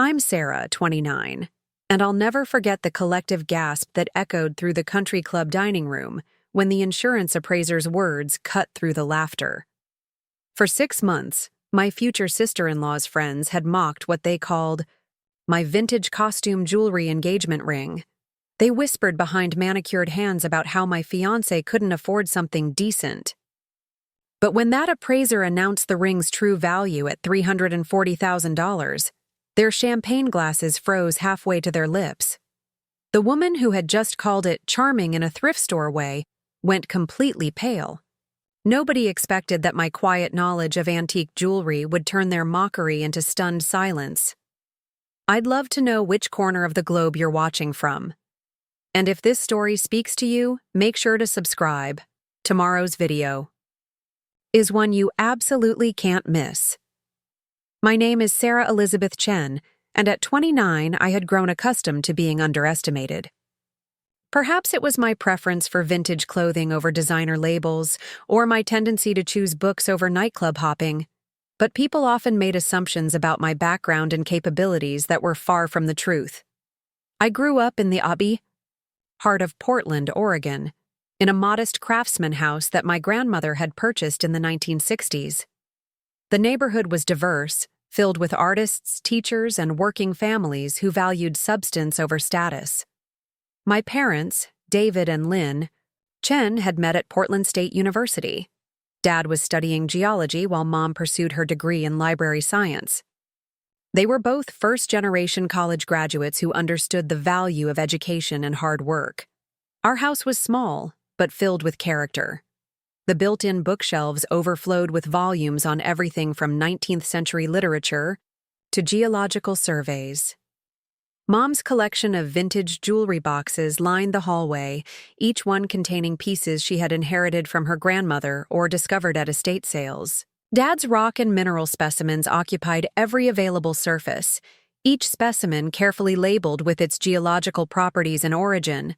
I'm Sarah, 29, and I'll never forget the collective gasp that echoed through the country club dining room when the insurance appraiser's words cut through the laughter. For 6 months, my future sister-in-law's friends had mocked what they called my vintage costume jewelry engagement ring. They whispered behind manicured hands about how my fiancé couldn't afford something decent. But when that appraiser announced the ring's true value at $340,000, their champagne glasses froze halfway to their lips. The woman who had just called it charming in a thrift store way went completely pale. Nobody expected that my quiet knowledge of antique jewelry would turn their mockery into stunned silence. I'd love to know which corner of the globe you're watching from. And if this story speaks to you, make sure to subscribe. Tomorrow's video is one you absolutely can't miss. My name is Sarah Elizabeth Chen, and at 29 I had grown accustomed to being underestimated. Perhaps it was my preference for vintage clothing over designer labels, or my tendency to choose books over nightclub hopping, but people often made assumptions about my background and capabilities that were far from the truth. I grew up in the heart of Portland, Oregon, in a modest craftsman house that my grandmother had purchased in the 1960s. The neighborhood was diverse, filled with artists, teachers, and working families who valued substance over status. My parents, David and Lynn Chen, had met at Portland State University. Dad was studying geology while Mom pursued her degree in library science. They were both first-generation college graduates who understood the value of education and hard work. Our house was small, but filled with character. The built-in bookshelves overflowed with volumes on everything from 19th-century literature to geological surveys. Mom's collection of vintage jewelry boxes lined the hallway, each one containing pieces she had inherited from her grandmother or discovered at estate sales. Dad's rock and mineral specimens occupied every available surface, each specimen carefully labeled with its geological properties and origin.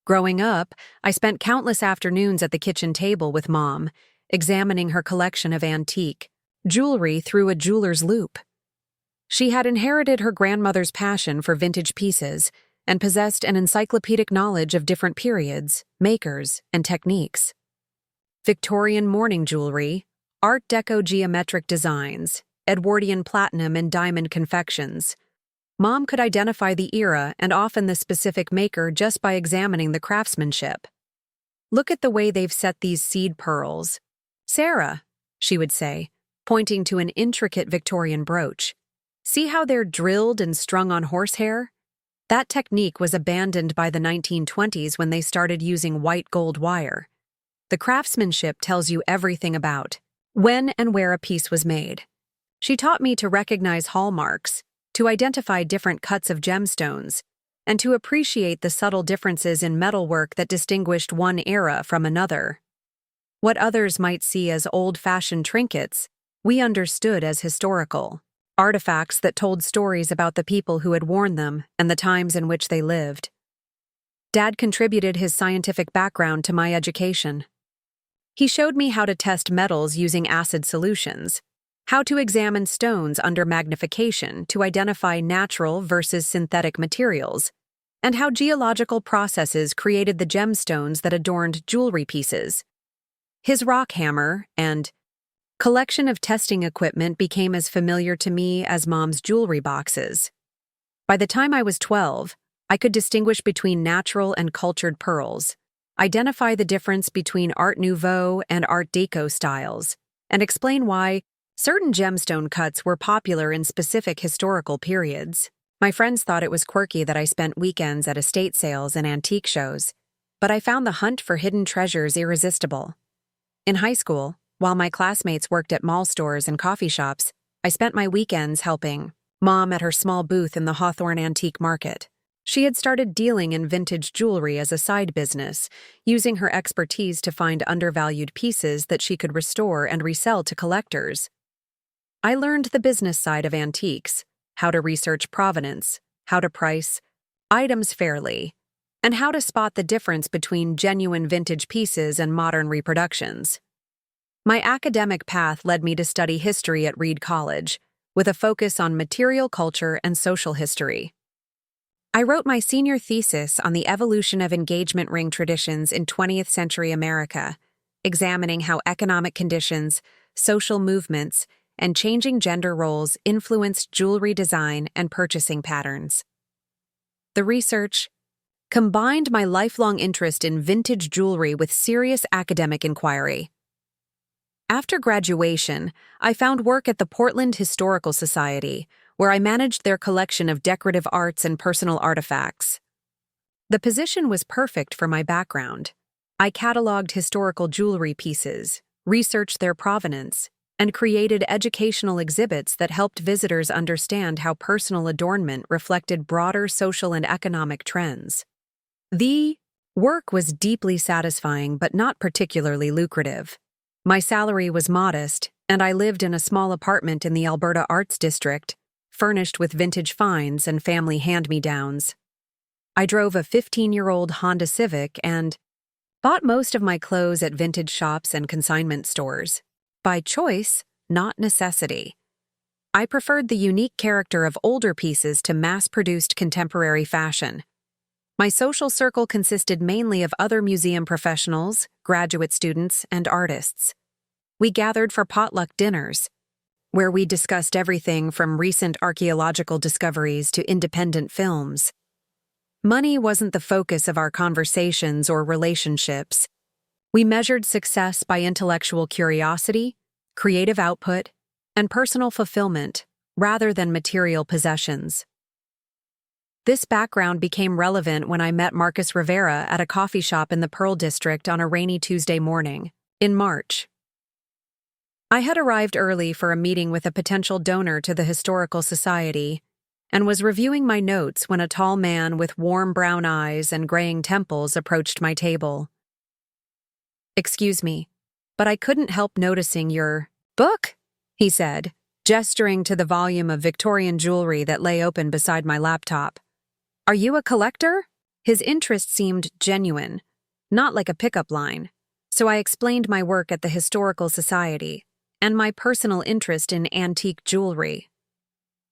Growing up, I spent countless afternoons at the kitchen table with Mom, examining her collection of antique jewelry through a jeweler's loupe. She had inherited her grandmother's passion for vintage pieces and possessed an encyclopedic knowledge of different periods, makers, and techniques. Victorian mourning jewelry, Art Deco geometric designs, Edwardian platinum and diamond confections. Mom could identify the era and often the specific maker just by examining the craftsmanship. "Look at the way they've set these seed pearls. Sarah," she would say, pointing to an intricate Victorian brooch. "See how they're drilled and strung on horsehair?" That technique was abandoned by the 1920s when they started using white gold wire. The craftsmanship tells you everything about when and where a piece was made. She taught me to recognize hallmarks, to identify different cuts of gemstones, and to appreciate the subtle differences in metalwork that distinguished one era from another. What others might see as old-fashioned trinkets, we understood as historical artifacts that told stories about the people who had worn them and the times in which they lived. Dad contributed his scientific background to my education. He showed me how to test metals using acid solutions, how to examine stones under magnification to identify natural versus synthetic materials, and how geological processes created the gemstones that adorned jewelry pieces. His rock hammer and collection of testing equipment became as familiar to me as Mom's jewelry boxes. By the time I was 12, I could distinguish between natural and cultured pearls, identify the difference between Art Nouveau and Art Deco styles, and explain why certain gemstone cuts were popular in specific historical periods. My friends thought it was quirky that I spent weekends at estate sales and antique shows, but I found the hunt for hidden treasures irresistible. In high school, while my classmates worked at mall stores and coffee shops, I spent my weekends helping Mom at her small booth in the Hawthorne Antique Market. She had started dealing in vintage jewelry as a side business, using her expertise to find undervalued pieces that she could restore and resell to collectors. I learned the business side of antiques, how to research provenance, how to price items fairly, and how to spot the difference between genuine vintage pieces and modern reproductions. My academic path led me to study history at Reed College, with a focus on material culture and social history. I wrote my senior thesis on the evolution of engagement ring traditions in 20th century America, examining how economic conditions, social movements, and changing gender roles influenced jewelry design and purchasing patterns. The research combined my lifelong interest in vintage jewelry with serious academic inquiry. After graduation, I found work at the Portland Historical Society, where I managed their collection of decorative arts and personal artifacts. The position was perfect for my background. I cataloged historical jewelry pieces, researched their provenance, and created educational exhibits that helped visitors understand how personal adornment reflected broader social and economic trends. The work was deeply satisfying but not particularly lucrative. My salary was modest, and I lived in a small apartment in the Alberta Arts District, furnished with vintage finds and family hand-me-downs. I drove a 15-year-old Honda Civic and bought most of my clothes at vintage shops and consignment stores. By choice, not necessity. I preferred the unique character of older pieces to mass-produced contemporary fashion. My social circle consisted mainly of other museum professionals, graduate students, and artists. We gathered for potluck dinners, where we discussed everything from recent archaeological discoveries to independent films. Money wasn't the focus of our conversations or relationships. We measured success by intellectual curiosity, creative output, and personal fulfillment, rather than material possessions. This background became relevant when I met Marcus Rivera at a coffee shop in the Pearl District on a rainy Tuesday morning, in March. I had arrived early for a meeting with a potential donor to the Historical Society, and was reviewing my notes when a tall man with warm brown eyes and graying temples approached my table. "Excuse me, but I couldn't help noticing your book," he said, gesturing to the volume of Victorian jewelry that lay open beside my laptop. "Are you a collector?" His interest seemed genuine, not like a pickup line, so I explained my work at the Historical Society and my personal interest in antique jewelry.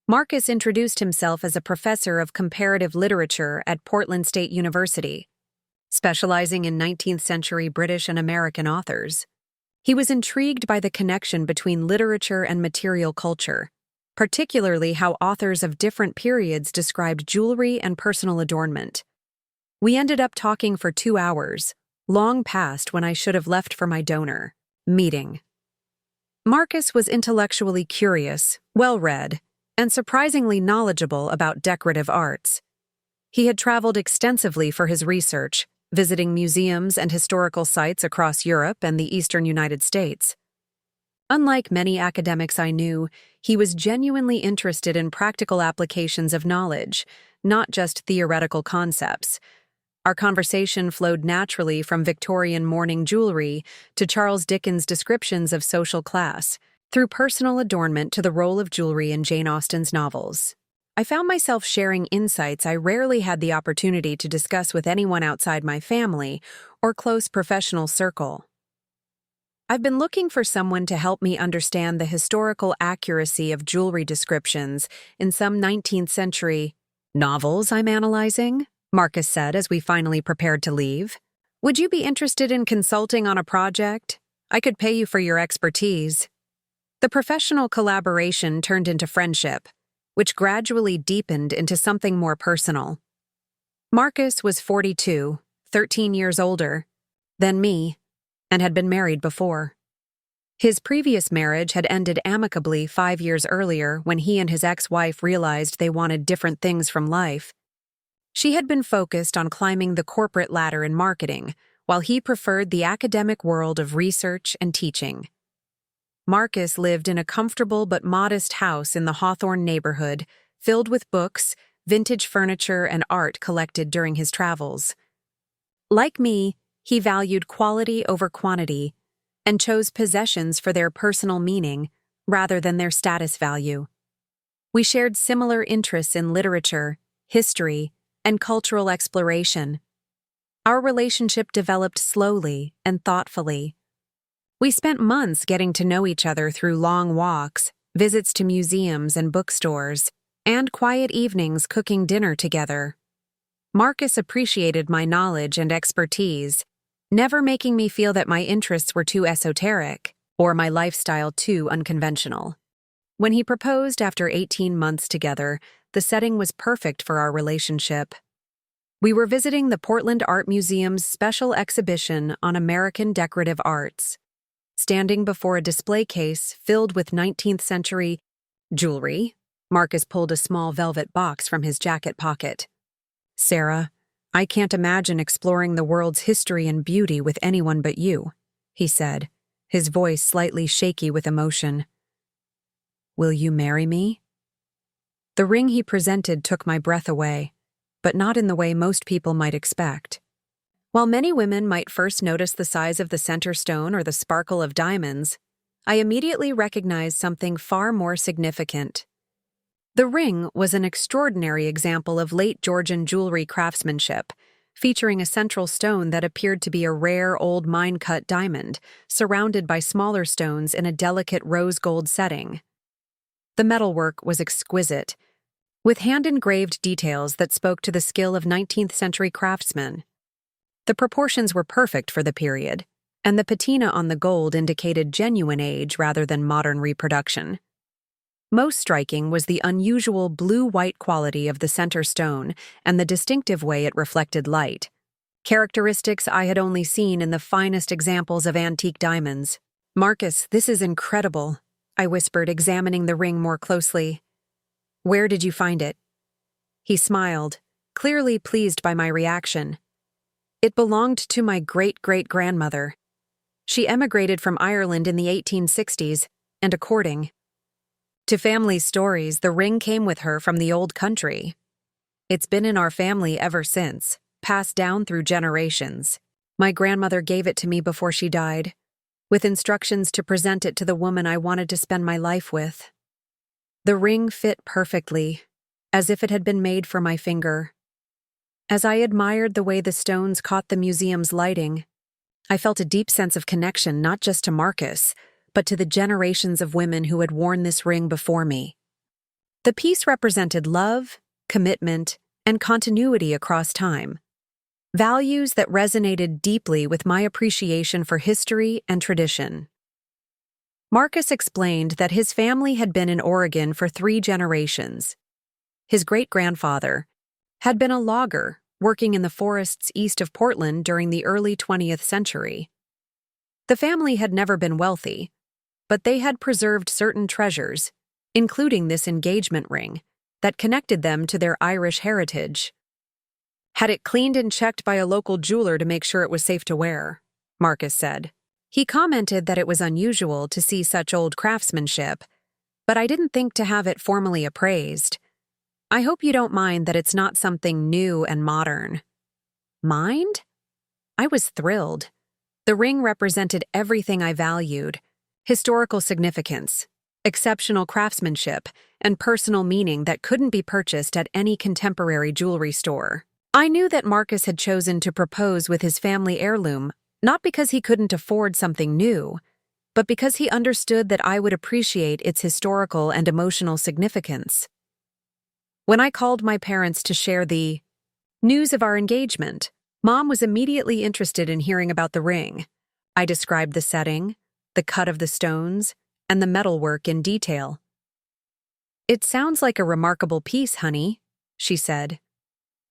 Marcus introduced himself as a professor of comparative literature at Portland State University, specializing in 19th century British and American authors. He was intrigued by the connection between literature and material culture, particularly how authors of different periods described jewelry and personal adornment. We ended up talking for 2 hours, long past when I should have left for my donor meeting. Marcus was intellectually curious, well-read, and surprisingly knowledgeable about decorative arts. He had traveled extensively for his research, visiting museums and historical sites across Europe and the eastern United States. Unlike many academics I knew, he was genuinely interested in practical applications of knowledge, not just theoretical concepts. Our conversation flowed naturally from Victorian mourning jewelry to Charles Dickens' descriptions of social class, through personal adornment to the role of jewelry in Jane Austen's novels. I found myself sharing insights I rarely had the opportunity to discuss with anyone outside my family or close professional circle. I've been looking for someone to help me understand the historical accuracy of jewelry descriptions in some 19th century novels I'm analyzing, Marcus said as we finally prepared to leave. "Would you be interested in consulting on a project? I could pay you for your expertise." The professional collaboration turned into friendship, which gradually deepened into something more personal. Marcus was 42, 13 years older than me, and had been married before. His previous marriage had ended amicably 5 years earlier when he and his ex-wife realized they wanted different things from life. She had been focused on climbing the corporate ladder in marketing, while he preferred the academic world of research and teaching. Marcus lived in a comfortable but modest house in the Hawthorne neighborhood, filled with books, vintage furniture, and art collected during his travels. Like me, he valued quality over quantity and chose possessions for their personal meaning rather than their status value. We shared similar interests in literature, history, and cultural exploration. Our relationship developed slowly and thoughtfully. We spent months getting to know each other through long walks, visits to museums and bookstores, and quiet evenings cooking dinner together. Marcus appreciated my knowledge and expertise, never making me feel that my interests were too esoteric or my lifestyle too unconventional. When he proposed after 18 months together, the setting was perfect for our relationship. We were visiting the Portland Art Museum's special exhibition on American decorative arts. Standing before a display case filled with 19th century jewelry, Marcus pulled a small velvet box from his jacket pocket. "Sarah, I can't imagine exploring the world's history and beauty with anyone but you," he said, his voice slightly shaky with emotion. "Will you marry me?" The ring he presented took my breath away, but not in the way most people might expect. While many women might first notice the size of the center stone or the sparkle of diamonds, I immediately recognized something far more significant. The ring was an extraordinary example of late Georgian jewelry craftsmanship, featuring a central stone that appeared to be a rare old mine-cut diamond, surrounded by smaller stones in a delicate rose gold setting. The metalwork was exquisite, with hand-engraved details that spoke to the skill of 19th century craftsmen. The proportions were perfect for the period, and the patina on the gold indicated genuine age rather than modern reproduction. Most striking was the unusual blue-white quality of the center stone and the distinctive way it reflected light, characteristics I had only seen in the finest examples of antique diamonds. "Marcus, this is incredible," I whispered, examining the ring more closely. "Where did you find it?" He smiled, clearly pleased by my reaction. "It belonged to my great-great-grandmother. She emigrated from Ireland in the 1860s, and according to family stories, the ring came with her from the old country. It's been in our family ever since, passed down through generations. My grandmother gave it to me before she died, with instructions to present it to the woman I wanted to spend my life with. The ring fit perfectly, as if it had been made for my finger. As I admired the way the stones caught the museum's lighting, I felt a deep sense of connection not just to Marcus, but to the generations of women who had worn this ring before me. The piece represented love, commitment, and continuity across time, values that resonated deeply with my appreciation for history and tradition. Marcus explained that his family had been in Oregon for 3 generations. His great-grandfather had been a logger working in the forests east of Portland during the early 20th century. The family had never been wealthy, but they had preserved certain treasures, including this engagement ring, that connected them to their Irish heritage. "Had it cleaned and checked by a local jeweler to make sure it was safe to wear," Marcus said. He commented that it was unusual to see such old craftsmanship, but I didn't think to have it formally appraised. "I hope you don't mind that it's not something new and modern." Mind? I was thrilled. The ring represented everything I valued: historical significance, exceptional craftsmanship, and personal meaning that couldn't be purchased at any contemporary jewelry store. I knew that Marcus had chosen to propose with his family heirloom, not because he couldn't afford something new, but because he understood that I would appreciate its historical and emotional significance. When I called my parents to share the news of our engagement, Mom was immediately interested in hearing about the ring. I described the setting, the cut of the stones, and the metalwork in detail. "It sounds like a remarkable piece, honey," she said.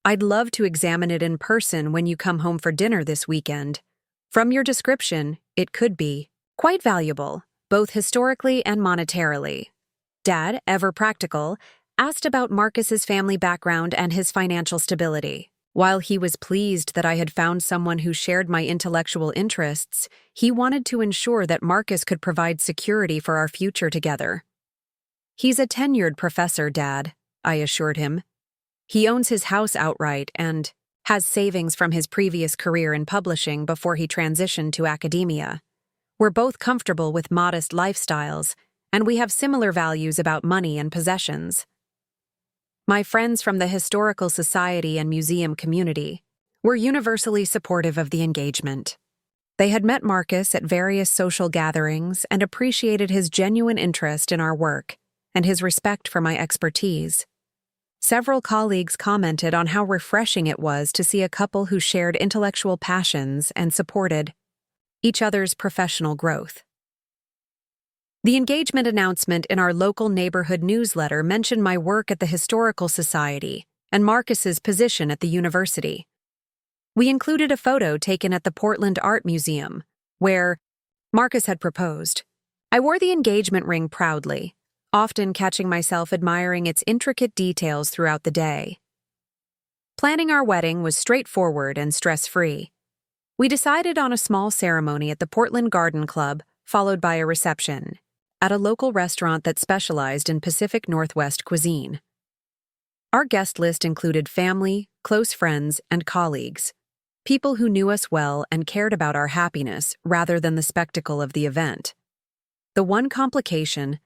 "I'd love to examine it in person when you come home for dinner this weekend. From your description, it could be quite valuable, both historically and monetarily." Dad, ever practical, asked about Marcus's family background and his financial stability. While he was pleased that I had found someone who shared my intellectual interests, he wanted to ensure that Marcus could provide security for our future together. "He's a tenured professor, Dad," I assured him. "He owns his house outright and has savings from his previous career in publishing before he transitioned to academia. We're both comfortable with modest lifestyles, and we have similar values about money and possessions." My friends from the Historical Society and museum community were universally supportive of the engagement. They had met Marcus at various social gatherings and appreciated his genuine interest in our work and his respect for my expertise. Several colleagues commented on how refreshing it was to see a couple who shared intellectual passions and supported each other's professional growth. The engagement announcement in our local neighborhood newsletter mentioned my work at the Historical Society and Marcus's position at the university. We included a photo taken at the Portland Art Museum, where Marcus had proposed. I wore the engagement ring proudly, often catching myself admiring its intricate details throughout the day. Planning our wedding was straightforward and stress-free. We decided on a small ceremony at the Portland Garden Club, followed by a reception at a local restaurant that specialized in Pacific Northwest cuisine. Our guest list included family, close friends, and colleagues, people who knew us well and cared about our happiness rather than the spectacle of the event. The one complication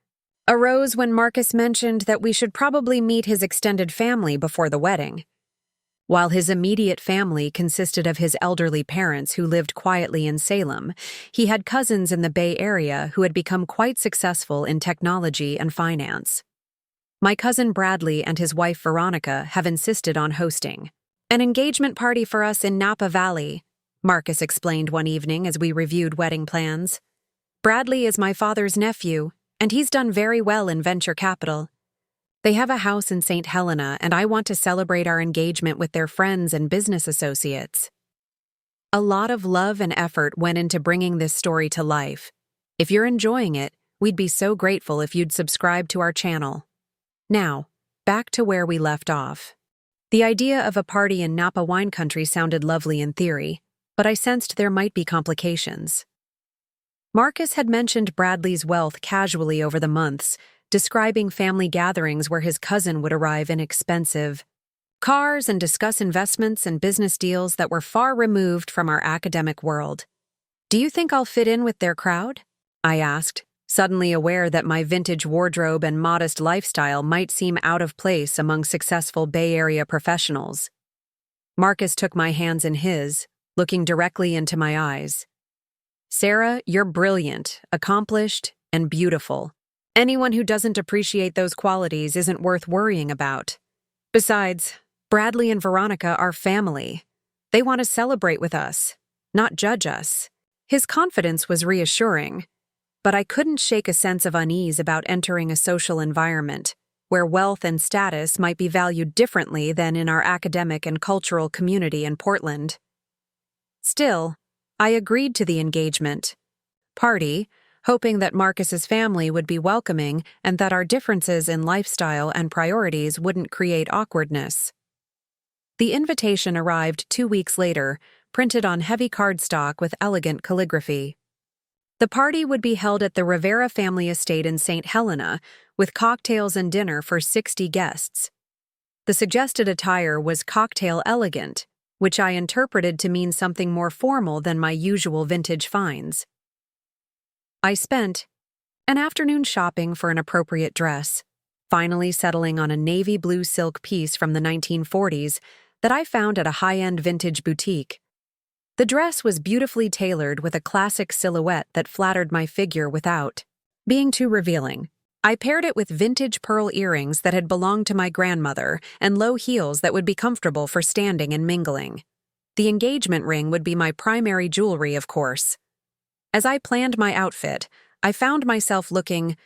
arose when Marcus mentioned that we should probably meet his extended family before the wedding. While his immediate family consisted of his elderly parents who lived quietly in Salem, he had cousins in the Bay Area who had become quite successful in technology and finance. My cousin Bradley and his wife Veronica have insisted on hosting an engagement party for us in Napa Valley, Marcus explained one evening as we reviewed wedding plans. Bradley is my father's nephew, and he's done very well in venture capital. They have a house in St. Helena, and I want to celebrate our engagement with their friends and business associates. A lot of love and effort went into bringing this story to life. If you're enjoying it, we'd be so grateful if you'd subscribe to our channel. Now, back to where we left off. The idea of a party in Napa wine country sounded lovely in theory, but I sensed there might be complications. Marcus had mentioned Bradley's wealth casually over the months, describing family gatherings where his cousin would arrive in expensive cars and discuss investments and business deals that were far removed from our academic world. "Do you think I'll fit in with their crowd?" I asked, suddenly aware that my vintage wardrobe and modest lifestyle might seem out of place among successful Bay Area professionals. Marcus took my hands in his, looking directly into my eyes. "Sarah, you're brilliant, accomplished, and beautiful. Anyone who doesn't appreciate those qualities isn't worth worrying about. Besides, Bradley and Veronica are family. They want to celebrate with us, not judge us." His confidence was reassuring, but I couldn't shake a sense of unease about entering a social environment where wealth and status might be valued differently than in our academic and cultural community in Portland. Still, I agreed to the engagement party, hoping that Marcus's family would be welcoming and that our differences in lifestyle and priorities wouldn't create awkwardness. The invitation arrived 2 weeks later, printed on heavy cardstock with elegant calligraphy. The party would be held at the Rivera family estate in St. Helena, with cocktails and dinner for 60 guests. The suggested attire was cocktail elegant, which I interpreted to mean something more formal than my usual vintage finds. I spent an afternoon shopping for an appropriate dress, finally settling on a navy blue silk piece from the 1940s that I found at a high-end vintage boutique. The dress was beautifully tailored with a classic silhouette that flattered my figure without being too revealing. I paired it with vintage pearl earrings that had belonged to my grandmother and low heels that would be comfortable for standing and mingling. The engagement ring would be my primary jewelry, of course. As I planned my outfit, I found myself looking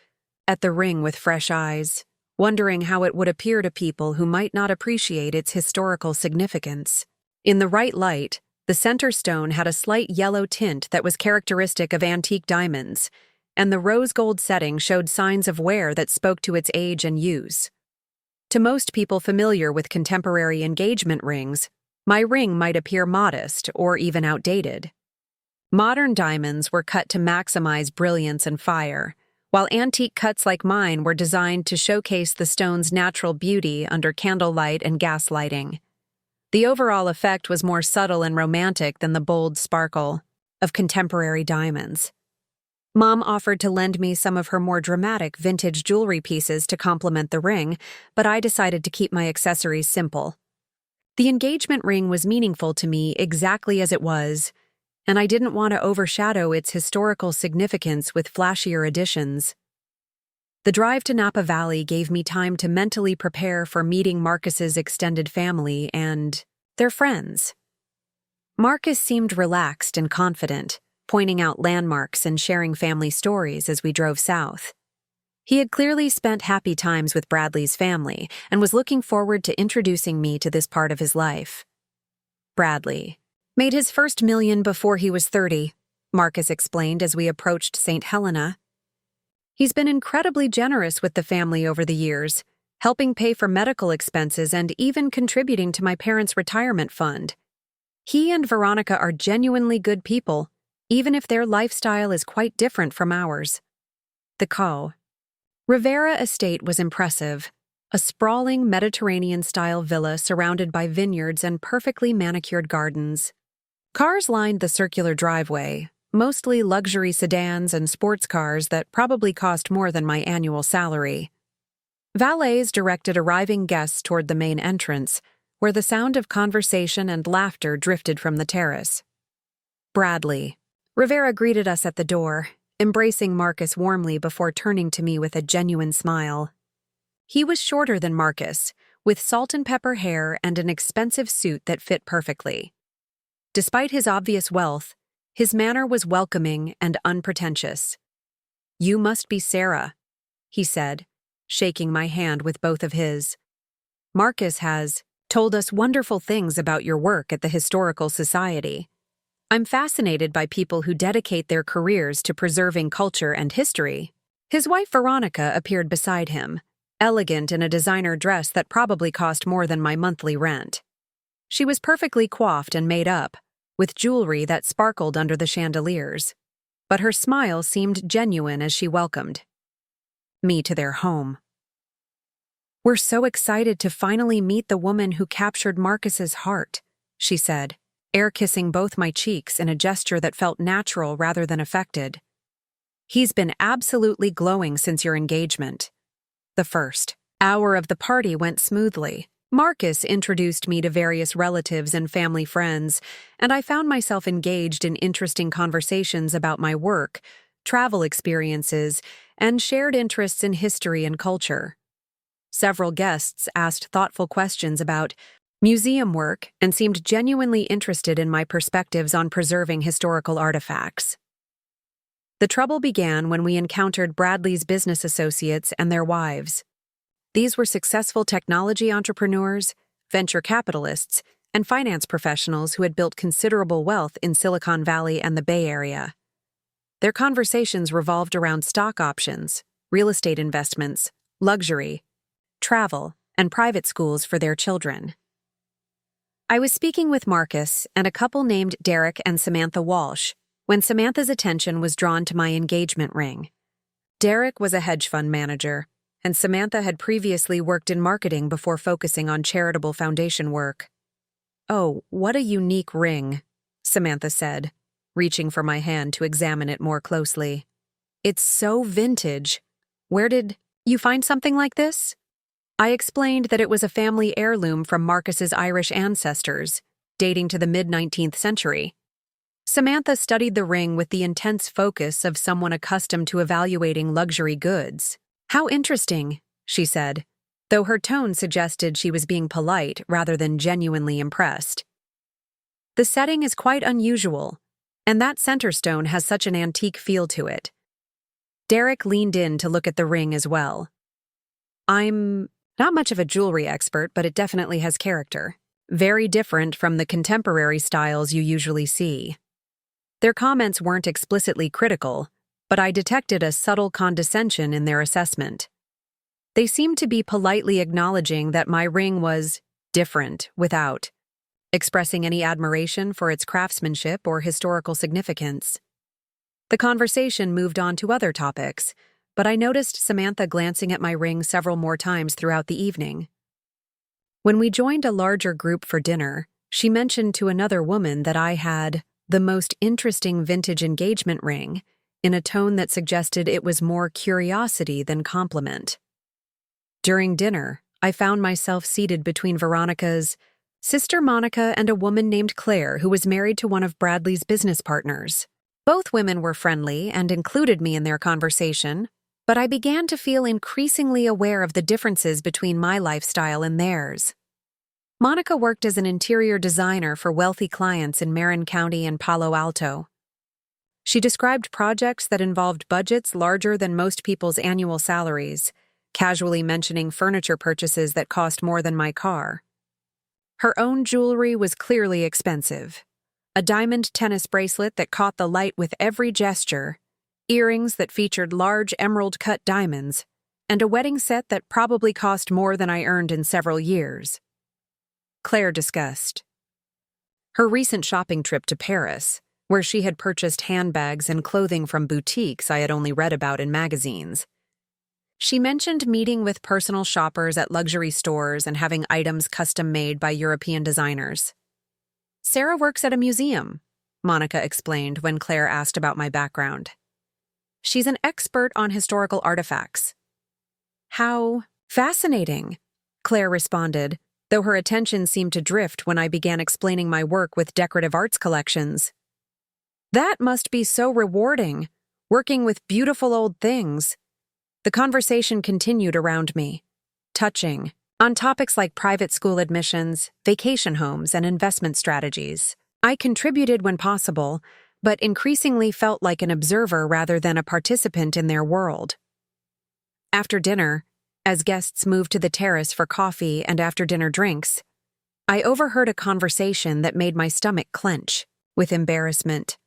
at the ring with fresh eyes, wondering how it would appear to people who might not appreciate its historical significance. In the right light, the center stone had a slight yellow tint that was characteristic of antique diamonds, and the rose gold setting showed signs of wear that spoke to its age and use. To most people familiar with contemporary engagement rings, my ring might appear modest or even outdated. Modern diamonds were cut to maximize brilliance and fire, while antique cuts like mine were designed to showcase the stone's natural beauty under candlelight and gas lighting. The overall effect was more subtle and romantic than the bold sparkle of contemporary diamonds. Mom offered to lend me some of her more dramatic vintage jewelry pieces to complement the ring, but I decided to keep my accessories simple. The engagement ring was meaningful to me exactly as it was, and I didn't want to overshadow its historical significance with flashier additions. The drive to Napa Valley gave me time to mentally prepare for meeting Marcus's extended family and their friends. Marcus seemed relaxed and confident, pointing out landmarks and sharing family stories as we drove south. He had clearly spent happy times with Bradley's family and was looking forward to introducing me to this part of his life. Bradley made his first million before he was 30, Marcus explained as we approached St. Helena. He's been incredibly generous with the family over the years, helping pay for medical expenses and even contributing to my parents' retirement fund. He and Veronica are genuinely good people, even if their lifestyle is quite different from ours. The Co. Rivera estate was impressive, a sprawling Mediterranean-style villa surrounded by vineyards and perfectly manicured gardens. Cars lined the circular driveway, mostly luxury sedans and sports cars that probably cost more than my annual salary. Valets directed arriving guests toward the main entrance, where the sound of conversation and laughter drifted from the terrace. Bradley. Rivera greeted us at the door, embracing Marcus warmly before turning to me with a genuine smile. He was shorter than Marcus, with salt and pepper hair and an expensive suit that fit perfectly. Despite his obvious wealth, his manner was welcoming and unpretentious. "You must be Sarah," he said, shaking my hand with both of his. "Marcus has told us wonderful things about your work at the Historical Society. I'm fascinated by people who dedicate their careers to preserving culture and history." His wife Veronica appeared beside him, elegant in a designer dress that probably cost more than my monthly rent. She was perfectly coiffed and made up, with jewelry that sparkled under the chandeliers, but her smile seemed genuine as she welcomed me to their home. "We're so excited to finally meet the woman who captured Marcus's heart," she said, air-kissing both my cheeks in a gesture that felt natural rather than affected. "He's been absolutely glowing since your engagement." The first hour of the party went smoothly. Marcus introduced me to various relatives and family friends, and I found myself engaged in interesting conversations about my work, travel experiences, and shared interests in history and culture. Several guests asked thoughtful questions about museum work and seemed genuinely interested in my perspectives on preserving historical artifacts. The trouble began when we encountered Bradley's business associates and their wives. These were successful technology entrepreneurs, venture capitalists, and finance professionals who had built considerable wealth in Silicon Valley and the Bay Area. Their conversations revolved around stock options, real estate investments, luxury, travel, and private schools for their children. I was speaking with Marcus and a couple named Derek and Samantha Walsh when Samantha's attention was drawn to my engagement ring. Derek was a hedge fund manager, and Samantha had previously worked in marketing before focusing on charitable foundation work. "Oh, what a unique ring," Samantha said, reaching for my hand to examine it more closely. "It's so vintage. Where did you find something like this?" I explained that it was a family heirloom from Marcus's Irish ancestors, dating to the mid-19th century. Samantha studied the ring with the intense focus of someone accustomed to evaluating luxury goods. "How interesting," she said, though her tone suggested she was being polite rather than genuinely impressed. "The setting is quite unusual, and that center stone has such an antique feel to it." Derek leaned in to look at the ring as well. "I'm not much of a jewelry expert, but it definitely has character. Very different from the contemporary styles you usually see." Their comments weren't explicitly critical, but I detected a subtle condescension in their assessment. They seemed to be politely acknowledging that my ring was different without expressing any admiration for its craftsmanship or historical significance. The conversation moved on to other topics, but I noticed Samantha glancing at my ring several more times throughout the evening. When we joined a larger group for dinner, she mentioned to another woman that I had the most interesting vintage engagement ring, in a tone that suggested it was more curiosity than compliment. During dinner, I found myself seated between Veronica's Sister Monica and a woman named Claire who was married to one of Bradley's business partners. Both women were friendly and included me in their conversation, but I began to feel increasingly aware of the differences between my lifestyle and theirs. Monica worked as an interior designer for wealthy clients in Marin County and Palo Alto. She described projects that involved budgets larger than most people's annual salaries, casually mentioning furniture purchases that cost more than my car. Her own jewelry was clearly expensive. A diamond tennis bracelet that caught the light with every gesture, earrings that featured large emerald-cut diamonds, and a wedding set that probably cost more than I earned in several years. Claire discussed her recent shopping trip to Paris, where she had purchased handbags and clothing from boutiques I had only read about in magazines. She mentioned meeting with personal shoppers at luxury stores and having items custom-made by European designers. Sarah works at a museum, Monica explained when Claire asked about my background. She's an expert on historical artifacts. How fascinating, Claire responded, though her attention seemed to drift when I began explaining my work with decorative arts collections. That must be so rewarding, working with beautiful old things. The conversation continued around me, touching on topics like private school admissions, vacation homes, and investment strategies. I contributed when possible, but increasingly felt like an observer rather than a participant in their world. After dinner, as guests moved to the terrace for coffee and after-dinner drinks, I overheard a conversation that made my stomach clench with embarrassment.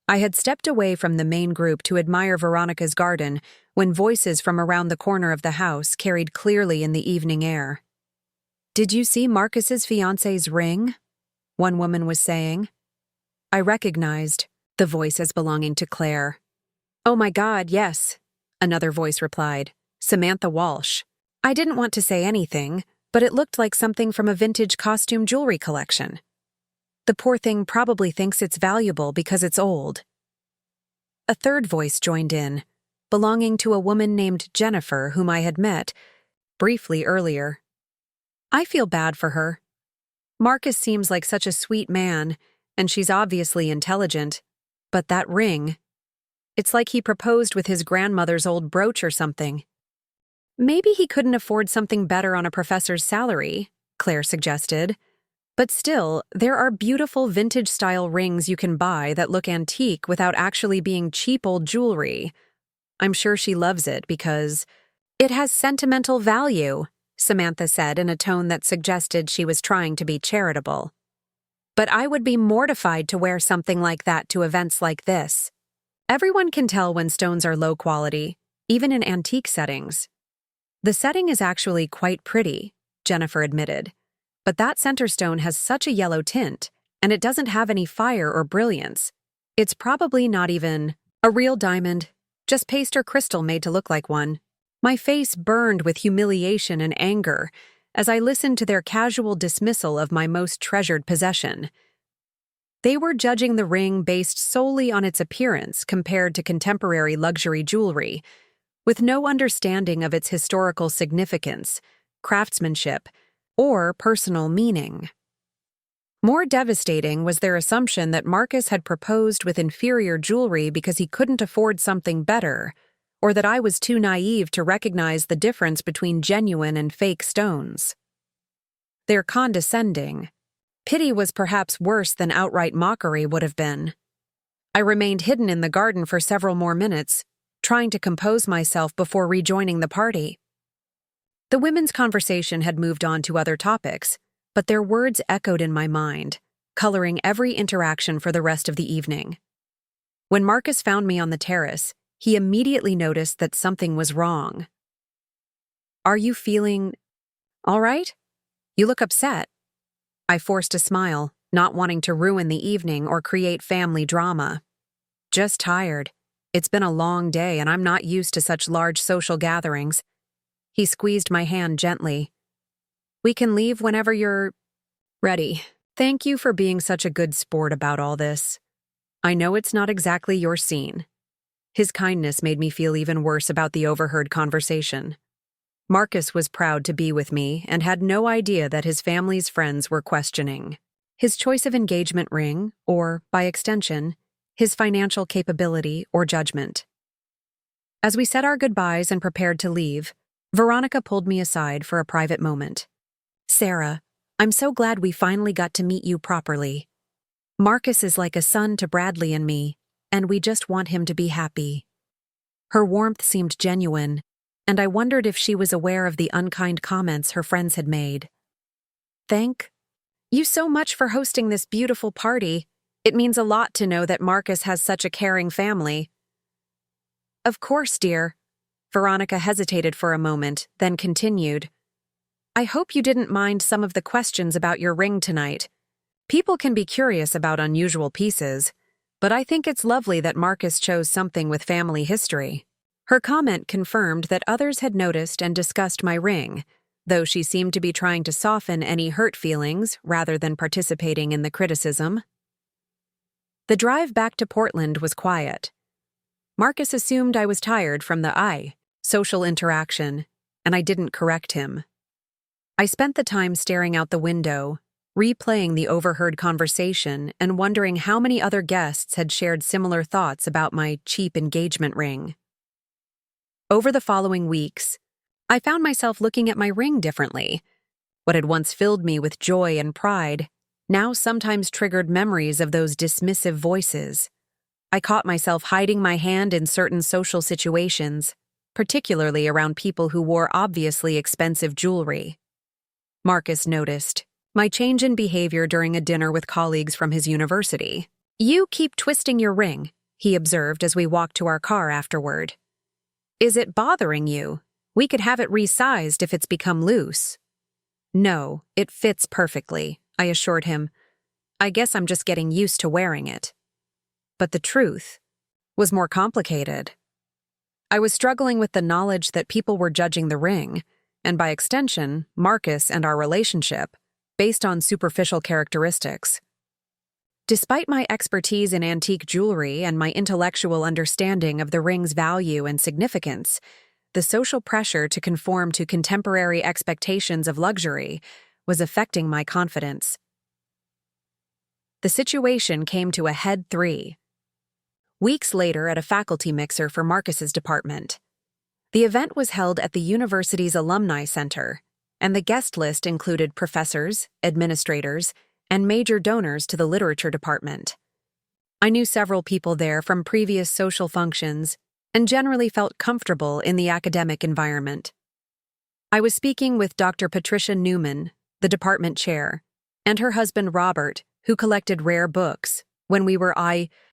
I had stepped away from the main group to admire Veronica's garden when voices from around the corner of the house carried clearly in the evening air. "Did you see Marcus's fiancée's ring?" one woman was saying. I recognized the voice as belonging to Claire. "Oh my God, yes," another voice replied, Samantha Walsh. I didn't want to say anything, but it looked like something from a vintage costume jewelry collection. The poor thing probably thinks it's valuable because it's old. A third voice joined in, belonging to a woman named Jennifer whom I had met briefly earlier. "I feel bad for her. Marcus seems like such a sweet man, and she's obviously intelligent. But that ring, it's like he proposed with his grandmother's old brooch or something." "Maybe he couldn't afford something better on a professor's salary," Claire suggested. "But still, there are beautiful vintage-style rings you can buy that look antique without actually being cheap old jewelry. I'm sure she loves it because it has sentimental value," Samantha said in a tone that suggested she was trying to be charitable. "But I would be mortified to wear something like that to events like this. Everyone can tell when stones are low quality, even in antique settings." "The setting is actually quite pretty," Jennifer admitted. "But that center stone has such a yellow tint, and it doesn't have any fire or brilliance. It's probably not even a real diamond, just paste or crystal made to look like one." My face burned with humiliation and anger as I listened to their casual dismissal of my most treasured possession. They were judging the ring based solely on its appearance compared to contemporary luxury jewelry, with no understanding of its historical significance, craftsmanship, or personal meaning. More devastating was their assumption that Marcus had proposed with inferior jewelry because he couldn't afford something better, or that I was too naive to recognize the difference between genuine and fake stones. Their condescending pity was perhaps worse than outright mockery would have been. I remained hidden in the garden for several more minutes, trying to compose myself before rejoining the party. The women's conversation had moved on to other topics, but their words echoed in my mind, coloring every interaction for the rest of the evening. When Marcus found me on the terrace, he immediately noticed that something was wrong. "Are you feeling all right? You look upset." I forced a smile, not wanting to ruin the evening or create family drama. "Just tired. It's been a long day and I'm not used to such large social gatherings." He squeezed my hand gently. "We can leave whenever you're ready. Thank you for being such a good sport about all this. I know it's not exactly your scene." His kindness made me feel even worse about the overheard conversation. Marcus was proud to be with me and had no idea that his family's friends were questioning his choice of engagement ring, or, by extension, his financial capability or judgment. As we said our goodbyes and prepared to leave, Veronica pulled me aside for a private moment. "Sarah, I'm so glad we finally got to meet you properly. Marcus is like a son to Bradley and me, and we just want him to be happy." Her warmth seemed genuine, and I wondered if she was aware of the unkind comments her friends had made. "Thank you so much for hosting this beautiful party. It means a lot to know that Marcus has such a caring family." "Of course, dear." Veronica hesitated for a moment, then continued. "I hope you didn't mind some of the questions about your ring tonight. People can be curious about unusual pieces, but I think it's lovely that Marcus chose something with family history." Her comment confirmed that others had noticed and discussed my ring, though she seemed to be trying to soften any hurt feelings rather than participating in the criticism. The drive back to Portland was quiet. Marcus assumed I was tired from the social interaction, and I didn't correct him. I spent the time staring out the window, replaying the overheard conversation and wondering how many other guests had shared similar thoughts about my cheap engagement ring. Over the following weeks, I found myself looking at my ring differently. What had once filled me with joy and pride now sometimes triggered memories of those dismissive voices. I caught myself hiding my hand in certain social situations, particularly around people who wore obviously expensive jewelry. Marcus noticed my change in behavior during a dinner with colleagues from his university. "You keep twisting your ring," he observed as we walked to our car afterward. "Is it bothering you? We could have it resized if it's become loose." "No, it fits perfectly," I assured him. "I guess I'm just getting used to wearing it." But the truth was more complicated. I was struggling with the knowledge that people were judging the ring, and by extension, Marcus and our relationship, based on superficial characteristics. Despite my expertise in antique jewelry and my intellectual understanding of the ring's value and significance, the social pressure to conform to contemporary expectations of luxury was affecting my confidence. The situation came to a head 3 weeks later at a faculty mixer for Marcus's department. The event was held at the university's Alumni Center, and the guest list included professors, administrators, and major donors to the literature department. I knew several people there from previous social functions and generally felt comfortable in the academic environment. I was speaking with Dr. Patricia Newman, the department chair, and her husband Robert, who collected rare books, when we were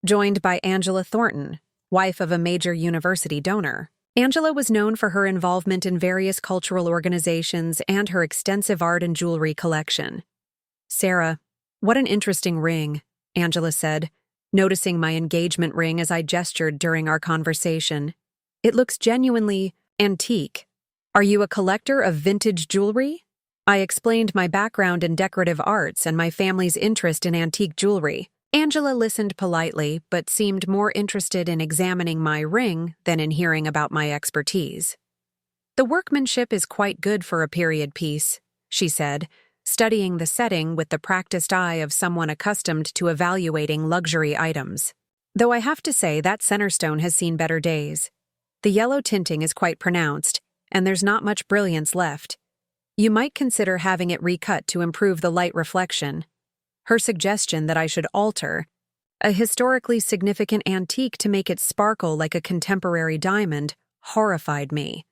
joined by Angela Thornton, wife of a major university donor. Angela was known for her involvement in various cultural organizations and her extensive art and jewelry collection. "Sarah, what an interesting ring," Angela said, noticing my engagement ring as I gestured during our conversation. "It looks genuinely antique. Are you a collector of vintage jewelry?" I explained my background in decorative arts and my family's interest in antique jewelry. Angela listened politely, but seemed more interested in examining my ring than in hearing about my expertise. "The workmanship is quite good for a period piece," she said, studying the setting with the practiced eye of someone accustomed to evaluating luxury items. "Though I have to say that center stone has seen better days. The yellow tinting is quite pronounced, and there's not much brilliance left. You might consider having it recut to improve the light reflection." Her suggestion that I should alter a historically significant antique to make it sparkle like a contemporary diamond horrified me.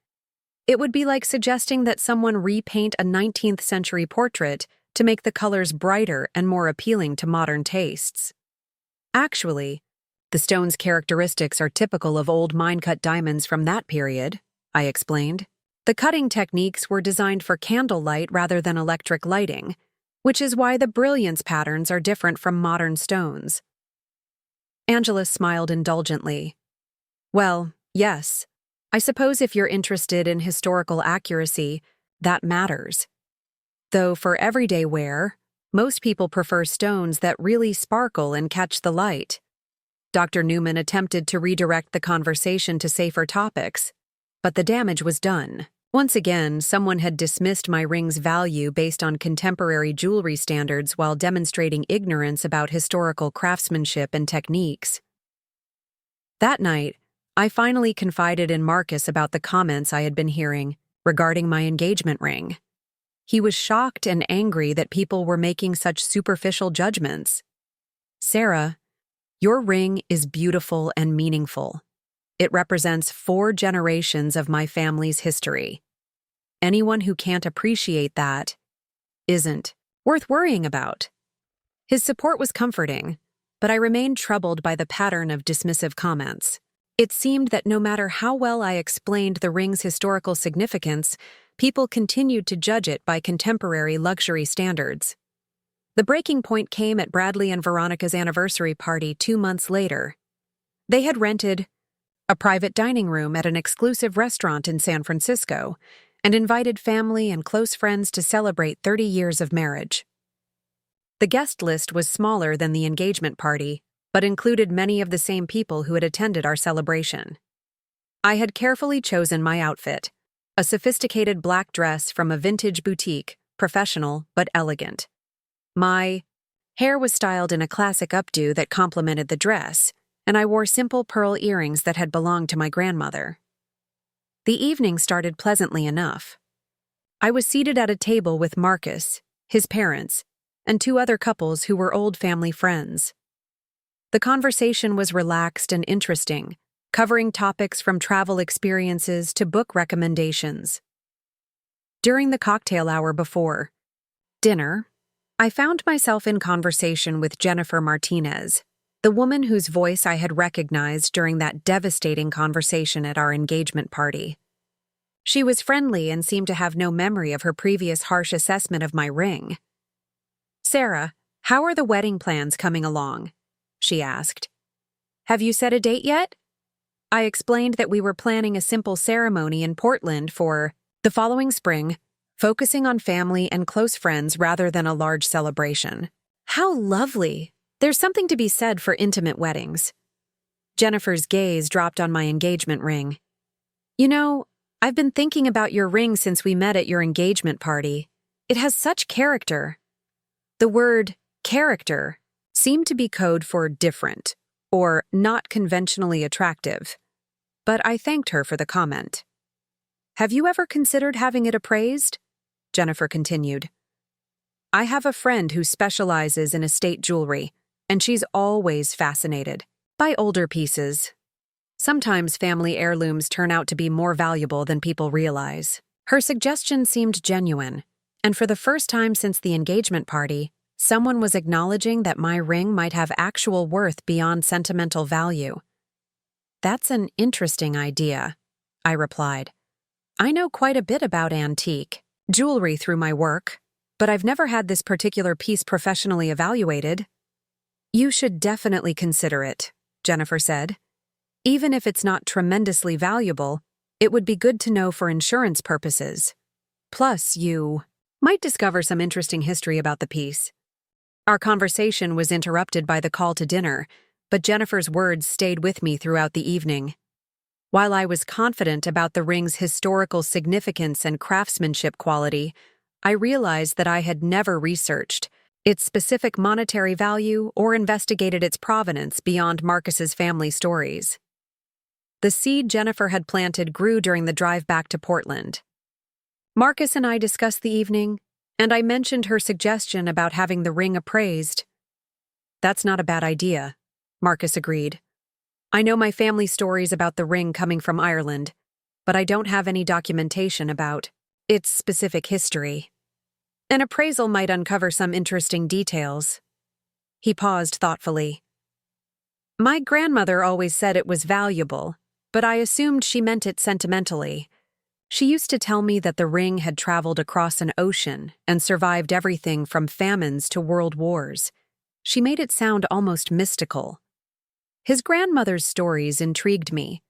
It would be like suggesting that someone repaint a 19th century portrait to make the colors brighter and more appealing to modern tastes. Actually, the stone's characteristics are typical of old mine-cut diamonds from that period, I explained. The cutting techniques were designed for candlelight rather than electric lighting, which is why the brilliance patterns are different from modern stones. Angela smiled indulgently. "Well, yes. I suppose if you're interested in historical accuracy, that matters. Though for everyday wear, most people prefer stones that really sparkle and catch the light." Dr. Newman attempted to redirect the conversation to safer topics, but the damage was done. Once again, someone had dismissed my ring's value based on contemporary jewelry standards while demonstrating ignorance about historical craftsmanship and techniques. That night, I finally confided in Marcus about the comments I had been hearing regarding my engagement ring. He was shocked and angry that people were making such superficial judgments. "Sarah, your ring is beautiful and meaningful. It represents 4 generations of my family's history. Anyone who can't appreciate that isn't worth worrying about." His support was comforting, but I remained troubled by the pattern of dismissive comments. It seemed that no matter how well I explained the ring's historical significance, people continued to judge it by contemporary luxury standards. The breaking point came at Bradley and Veronica's anniversary party 2 months later. They had rented a private dining room at an exclusive restaurant in San Francisco and invited family and close friends to celebrate 30 years of marriage. The guest list was smaller than the engagement party, but included many of the same people who had attended our celebration. I had carefully chosen my outfit, a sophisticated black dress from a vintage boutique, professional but elegant. My hair was styled in a classic updo that complemented the dress, and I wore simple pearl earrings that had belonged to my grandmother. The evening started pleasantly enough. I was seated at a table with Marcus, his parents, and 2 other couples who were old family friends. The conversation was relaxed and interesting, covering topics from travel experiences to book recommendations. During the cocktail hour before dinner, I found myself in conversation with Jennifer Martinez, the woman whose voice I had recognized during that devastating conversation at our engagement party. She was friendly and seemed to have no memory of her previous harsh assessment of my ring. "Sarah, how are the wedding plans coming along?" she asked. "Have you set a date yet?" I explained that we were planning a simple ceremony in Portland for the following spring, focusing on family and close friends rather than a large celebration. "How lovely! There's something to be said for intimate weddings." Jennifer's gaze dropped on my engagement ring. "You know, I've been thinking about your ring since we met at your engagement party. It has such character." The word character seemed to be code for different, or not conventionally attractive. But I thanked her for the comment. "Have you ever considered having it appraised?" Jennifer continued. "I have a friend who specializes in estate jewelry, and she's always fascinated by older pieces. Sometimes family heirlooms turn out to be more valuable than people realize." Her suggestion seemed genuine, and for the first time since the engagement party, someone was acknowledging that my ring might have actual worth beyond sentimental value. "That's an interesting idea," I replied. "I know quite a bit about antique jewelry through my work, but I've never had this particular piece professionally evaluated." "You should definitely consider it," Jennifer said. "Even if it's not tremendously valuable, it would be good to know for insurance purposes. Plus, you might discover some interesting history about the piece." Our conversation was interrupted by the call to dinner, but Jennifer's words stayed with me throughout the evening. While I was confident about the ring's historical significance and craftsmanship quality, I realized that I had never researched its specific monetary value or investigated its provenance beyond Marcus's family stories. The seed Jennifer had planted grew during the drive back to Portland. Marcus and I discussed the evening, and I mentioned her suggestion about having the ring appraised. "That's not a bad idea," Marcus agreed. "I know my family stories about the ring coming from Ireland, but I don't have any documentation about its specific history. An appraisal might uncover some interesting details." He paused thoughtfully. "My grandmother always said it was valuable, but I assumed she meant it sentimentally. She used to tell me that the ring had traveled across an ocean and survived everything from famines to world wars. She made it sound almost mystical." His grandmother's stories intrigued me.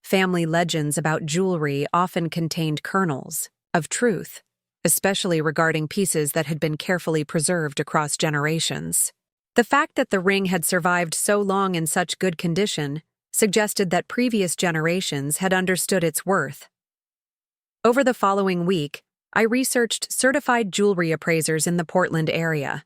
Family legends about jewelry often contained kernels of truth, especially regarding pieces that had been carefully preserved across generations. The fact that the ring had survived so long in such good condition suggested that previous generations had understood its worth. Over the following week, I researched certified jewelry appraisers in the Portland area.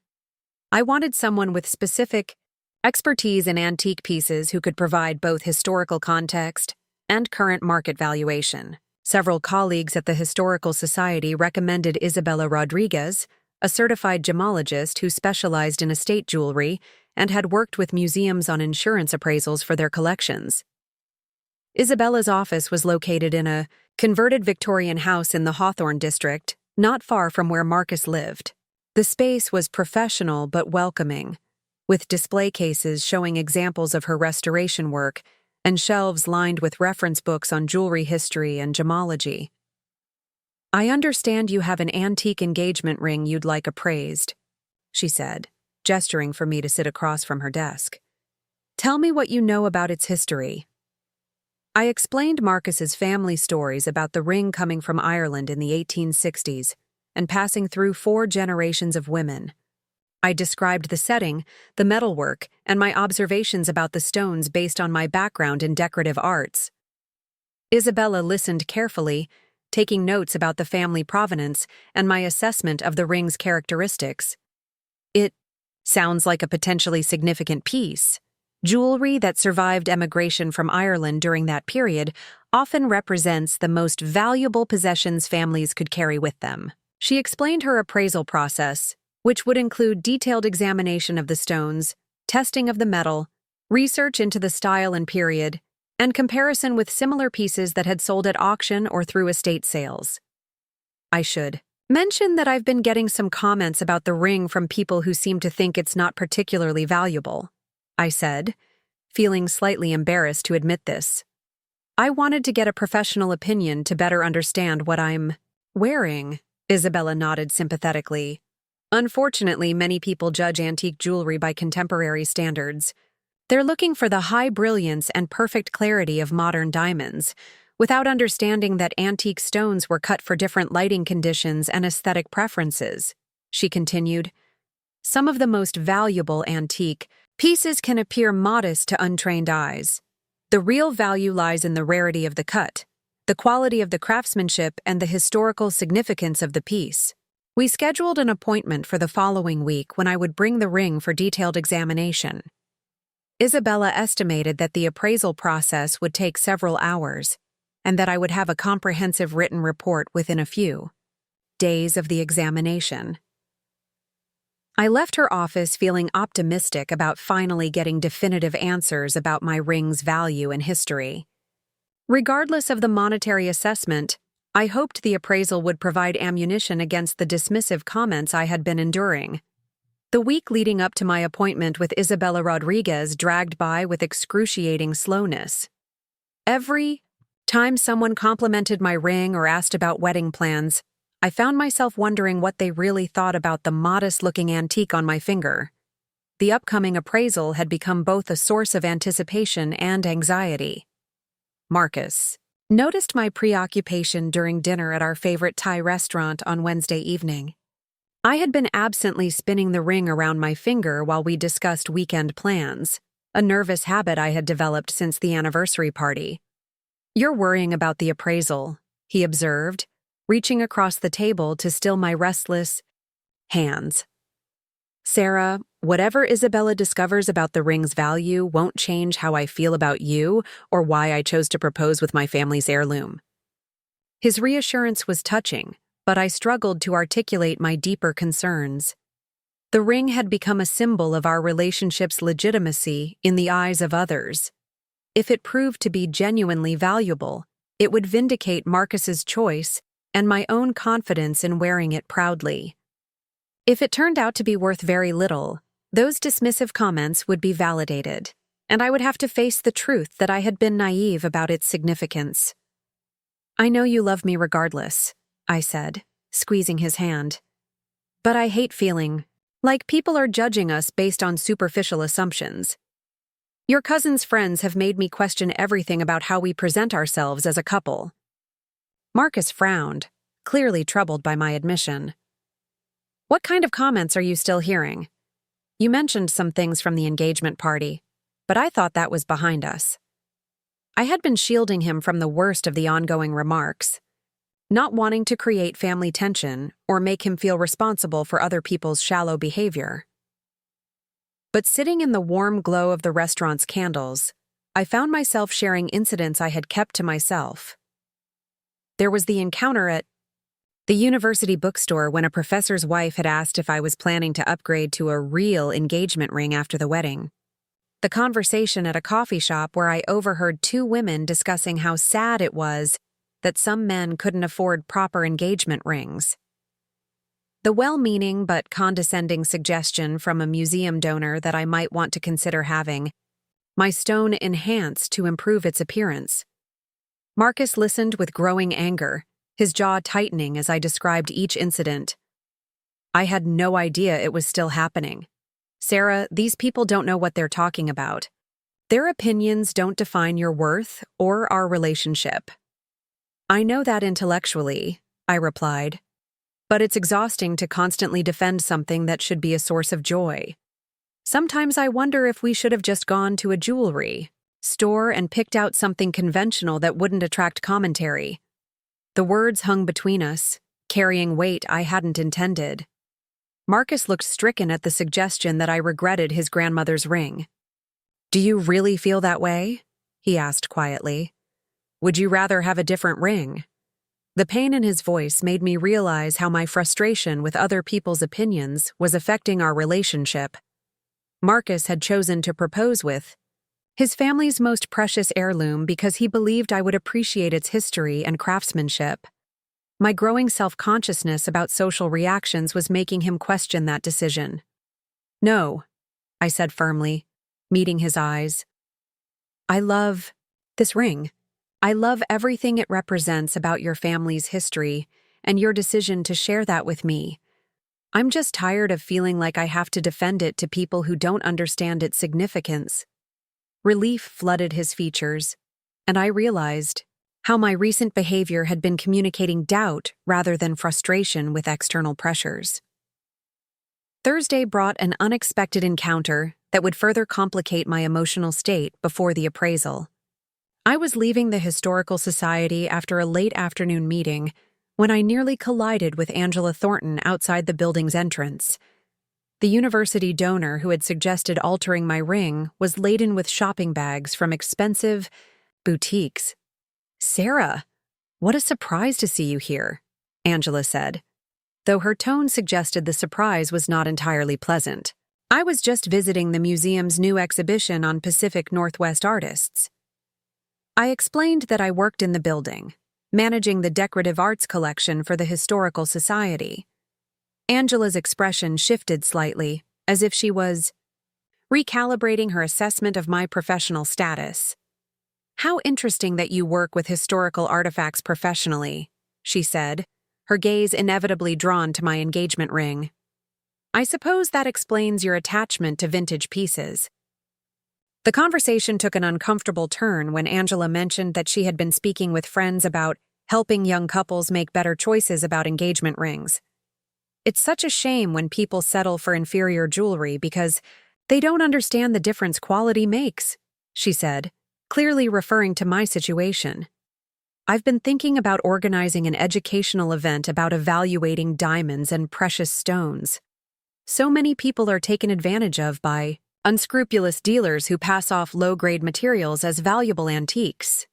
I wanted someone with specific expertise in antique pieces who could provide both historical context and current market valuation. Several colleagues at the Historical Society recommended Isabella Rodriguez, a certified gemologist who specialized in estate jewelry and had worked with museums on insurance appraisals for their collections. Isabella's office was located in a converted Victorian house in the Hawthorne district, not far from where Marcus lived. The space was professional but welcoming, with display cases showing examples of her restoration work and shelves lined with reference books on jewelry history and gemology. "I understand you have an antique engagement ring you'd like appraised," she said, gesturing for me to sit across from her desk. "Tell me what you know about its history." I explained Marcus's family stories about the ring coming from Ireland in the 1860s and passing through 4 generations of women. I described the setting, the metalwork, and my observations about the stones based on my background in decorative arts. Isabella listened carefully, taking notes about the family provenance and my assessment of the ring's characteristics. "It sounds like a potentially significant piece. Jewelry that survived emigration from Ireland during that period often represents the most valuable possessions families could carry with them." She explained her appraisal process, which would include detailed examination of the stones, testing of the metal, research into the style and period, and comparison with similar pieces that had sold at auction or through estate sales. I should mention that I've been getting some comments about the ring from people who seem to think it's not particularly valuable, I said, feeling slightly embarrassed to admit this. I wanted to get a professional opinion to better understand what I'm wearing. Isabella nodded sympathetically. Unfortunately, many people judge antique jewelry by contemporary standards. They're looking for the high brilliance and perfect clarity of modern diamonds, without understanding that antique stones were cut for different lighting conditions and aesthetic preferences, she continued. Some of the most valuable antique pieces can appear modest to untrained eyes. The real value lies in the rarity of the cut, the quality of the craftsmanship, and the historical significance of the piece. We scheduled an appointment for the following week when I would bring the ring for detailed examination. Isabella estimated that the appraisal process would take several hours, and that I would have a comprehensive written report within a few days of the examination. I left her office feeling optimistic about finally getting definitive answers about my ring's value and history. Regardless of the monetary assessment, I hoped the appraisal would provide ammunition against the dismissive comments I had been enduring. The week leading up to my appointment with Isabella Rodriguez dragged by with excruciating slowness. Every time someone complimented my ring or asked about wedding plans, I found myself wondering what they really thought about the modest-looking antique on my finger. The upcoming appraisal had become both a source of anticipation and anxiety. Marcus noticed my preoccupation during dinner at our favorite Thai restaurant on Wednesday evening. I had been absently spinning the ring around my finger while we discussed weekend plans, a nervous habit I had developed since the anniversary party. "You're worrying about the appraisal," he observed, reaching across the table to still my restless hands. "Sarah, whatever Isabella discovers about the ring's value won't change how I feel about you or why I chose to propose with my family's heirloom." His reassurance was touching, but I struggled to articulate my deeper concerns. The ring had become a symbol of our relationship's legitimacy in the eyes of others. If it proved to be genuinely valuable, it would vindicate Marcus's choice and my own confidence in wearing it proudly. If it turned out to be worth very little, those dismissive comments would be validated, and I would have to face the truth that I had been naive about its significance. "I know you love me regardless," I said, squeezing his hand. "But I hate feeling like people are judging us based on superficial assumptions. Your cousin's friends have made me question everything about how we present ourselves as a couple." Marcus frowned, clearly troubled by my admission. "What kind of comments are you still hearing? You mentioned some things from the engagement party, but I thought that was behind us." I had been shielding him from the worst of the ongoing remarks. not wanting to create family tension or make him feel responsible for other people's shallow behavior. But sitting in the warm glow of the restaurant's candles, I found myself sharing incidents I had kept to myself. There was the encounter at the university bookstore when a professor's wife had asked if I was planning to upgrade to a real engagement ring after the wedding. The conversation at a coffee shop where I overheard two women discussing how sad it was that some men couldn't afford proper engagement rings. The well-meaning but condescending suggestion from a museum donor that I might want to consider having my stone enhanced to improve its appearance. Marcus listened with growing anger, his jaw tightening as I described each incident. I had no idea it was still happening. Sarah, these people don't know what they're talking about. Their opinions don't define your worth or our relationship. I know that intellectually, I replied, but it's exhausting to constantly defend something that should be a source of joy. Sometimes I wonder if we should have just gone to a jewelry store and picked out something conventional that wouldn't attract commentary. The words hung between us, carrying weight I hadn't intended. Marcus looked stricken at the suggestion that I regretted his grandmother's ring. "Do you really feel that way?" he asked quietly. "Would you rather have a different ring?" The pain in his voice made me realize how my frustration with other people's opinions was affecting our relationship. Marcus had chosen to propose with his family's most precious heirloom because he believed I would appreciate its history and craftsmanship. My growing self-consciousness about social reactions was making him question that decision. "No," I said firmly, meeting his eyes. "I love this ring. I love everything it represents about your family's history and your decision to share that with me. I'm just tired of feeling like I have to defend it to people who don't understand its significance." Relief flooded his features, and I realized how my recent behavior had been communicating doubt rather than frustration with external pressures. Thursday brought an unexpected encounter that would further complicate my emotional state before the appraisal. I was leaving the Historical Society after a late afternoon meeting when I nearly collided with Angela Thornton outside the building's entrance. The university donor who had suggested altering my ring was laden with shopping bags from expensive boutiques. "Sarah, what a surprise to see you here," Angela said, though her tone suggested the surprise was not entirely pleasant. "I was just visiting the museum's new exhibition on Pacific Northwest artists." I explained that I worked in the building, managing the decorative arts collection for the Historical Society. Angela's expression shifted slightly, as if she was recalibrating her assessment of my professional status. "How interesting that you work with historical artifacts professionally," she said, her gaze inevitably drawn to my engagement ring. "I suppose that explains your attachment to vintage pieces." The conversation took an uncomfortable turn when Angela mentioned that she had been speaking with friends about helping young couples make better choices about engagement rings. "It's such a shame when people settle for inferior jewelry because they don't understand the difference quality makes," she said, clearly referring to my situation. "I've been thinking about organizing an educational event about evaluating diamonds and precious stones. So many people are taken advantage of by unscrupulous dealers who pass off low-grade materials as valuable antiques."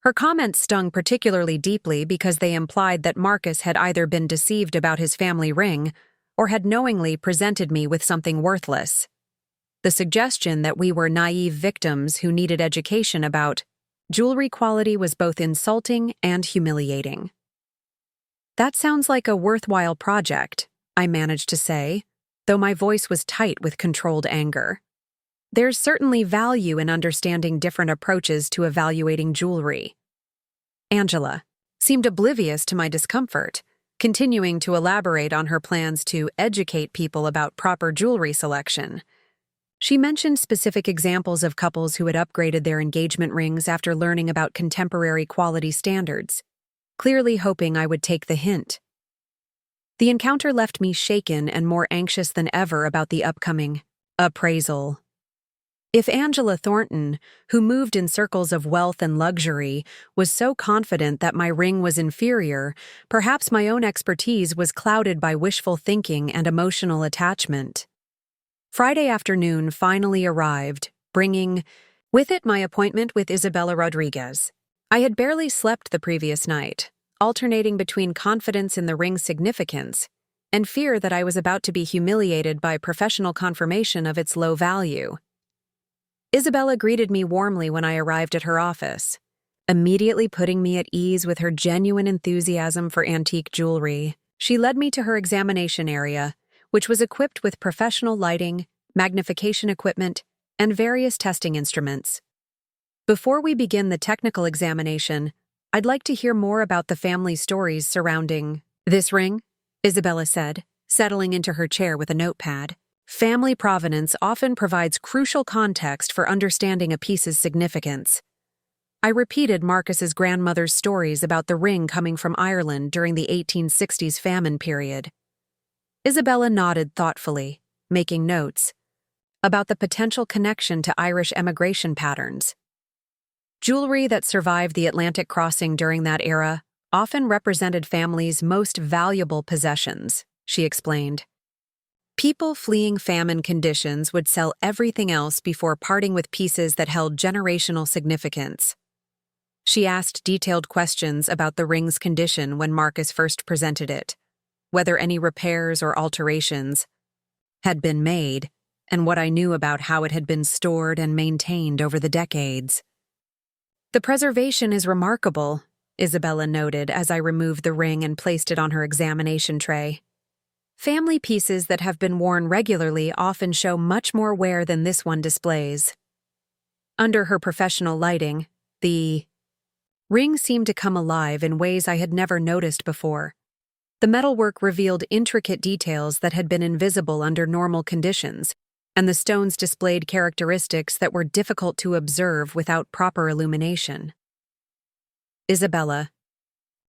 Her comments stung particularly deeply because they implied that Marcus had either been deceived about his family ring or had knowingly presented me with something worthless. The suggestion that we were naive victims who needed education about jewelry quality was both insulting and humiliating. "That sounds like a worthwhile project," I managed to say, though my voice was tight with controlled anger. "There's certainly value in understanding different approaches to evaluating jewelry." Angela seemed oblivious to my discomfort, continuing to elaborate on her plans to educate people about proper jewelry selection. She mentioned specific examples of couples who had upgraded their engagement rings after learning about contemporary quality standards, clearly hoping I would take the hint. The encounter left me shaken and more anxious than ever about the upcoming appraisal. If Angela Thornton, who moved in circles of wealth and luxury, was so confident that my ring was inferior, perhaps my own expertise was clouded by wishful thinking and emotional attachment. Friday afternoon finally arrived, bringing with it my appointment with Isabella Rodriguez. I had barely slept the previous night, alternating between confidence in the ring's significance and fear that I was about to be humiliated by professional confirmation of its low value. Isabella greeted me warmly when I arrived at her office, immediately putting me at ease with her genuine enthusiasm for antique jewelry. She led me to her examination area, which was equipped with professional lighting, magnification equipment, and various testing instruments. Before we begin the technical examination, I'd like to hear more about the family stories surrounding this ring, Isabella said, settling into her chair with a notepad. Family provenance often provides crucial context for understanding a piece's significance. I repeated Marcus's grandmother's stories about the ring coming from Ireland during the 1860s famine period. Isabella nodded thoughtfully, making notes about the potential connection to Irish emigration patterns. Jewelry that survived the Atlantic crossing during that era often represented families' most valuable possessions, she explained. People fleeing famine conditions would sell everything else before parting with pieces that held generational significance. She asked detailed questions about the ring's condition when Marcus first presented it, whether any repairs or alterations had been made, and what I knew about how it had been stored and maintained over the decades. The preservation is remarkable, Isabella noted as I removed the ring and placed it on her examination tray. Family pieces that have been worn regularly often show much more wear than this one displays. Under her professional lighting, the ring seemed to come alive in ways I had never noticed before. The metalwork revealed intricate details that had been invisible under normal conditions, and the stones displayed characteristics that were difficult to observe without proper illumination. Isabella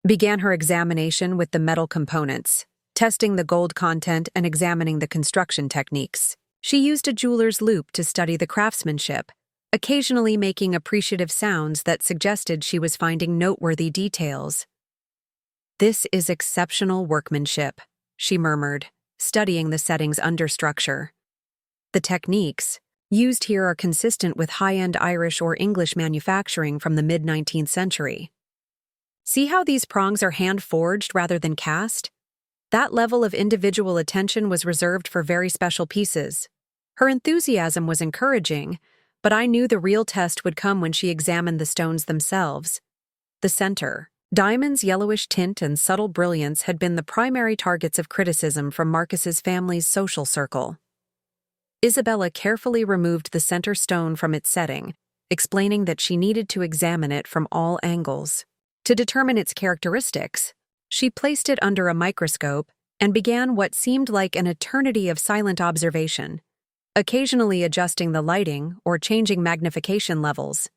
began her examination with the metal components, testing the gold content and examining the construction techniques. She used a jeweler's loupe to study the craftsmanship, occasionally making appreciative sounds that suggested she was finding noteworthy details. "This is exceptional workmanship," she murmured, studying the setting's understructure. The techniques used here are consistent with high-end Irish or English manufacturing from the mid-19th century. See how these prongs are hand-forged rather than cast? That level of individual attention was reserved for very special pieces. Her enthusiasm was encouraging, but I knew the real test would come when she examined the stones themselves. The center, diamond's yellowish tint and subtle brilliance had been the primary targets of criticism from Marcus's family's social circle. Isabella carefully removed the center stone from its setting, explaining that she needed to examine it from all angles. To determine its characteristics, she placed it under a microscope and began what seemed like an eternity of silent observation, occasionally adjusting the lighting or changing magnification levels.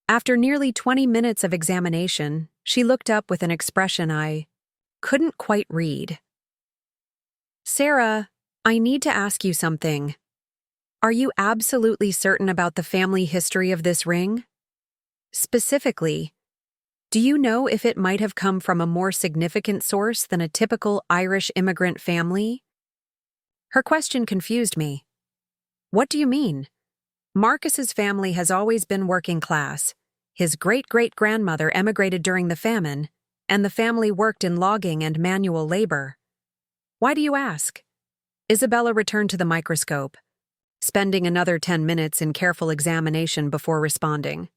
After nearly 20 minutes of examination, she looked up with an expression I couldn't quite read. "Sarah, I need to ask you something. Are you absolutely certain about the family history of this ring? Specifically, do you know if it might have come from a more significant source than a typical Irish immigrant family?" Her question confused me. "What do you mean?" "Marcus's family has always been working class. His great-great-grandmother emigrated during the famine, and the family worked in logging and manual labor." "Why do you ask?" Isabella returned to the microscope, spending another 10 minutes in careful examination before responding.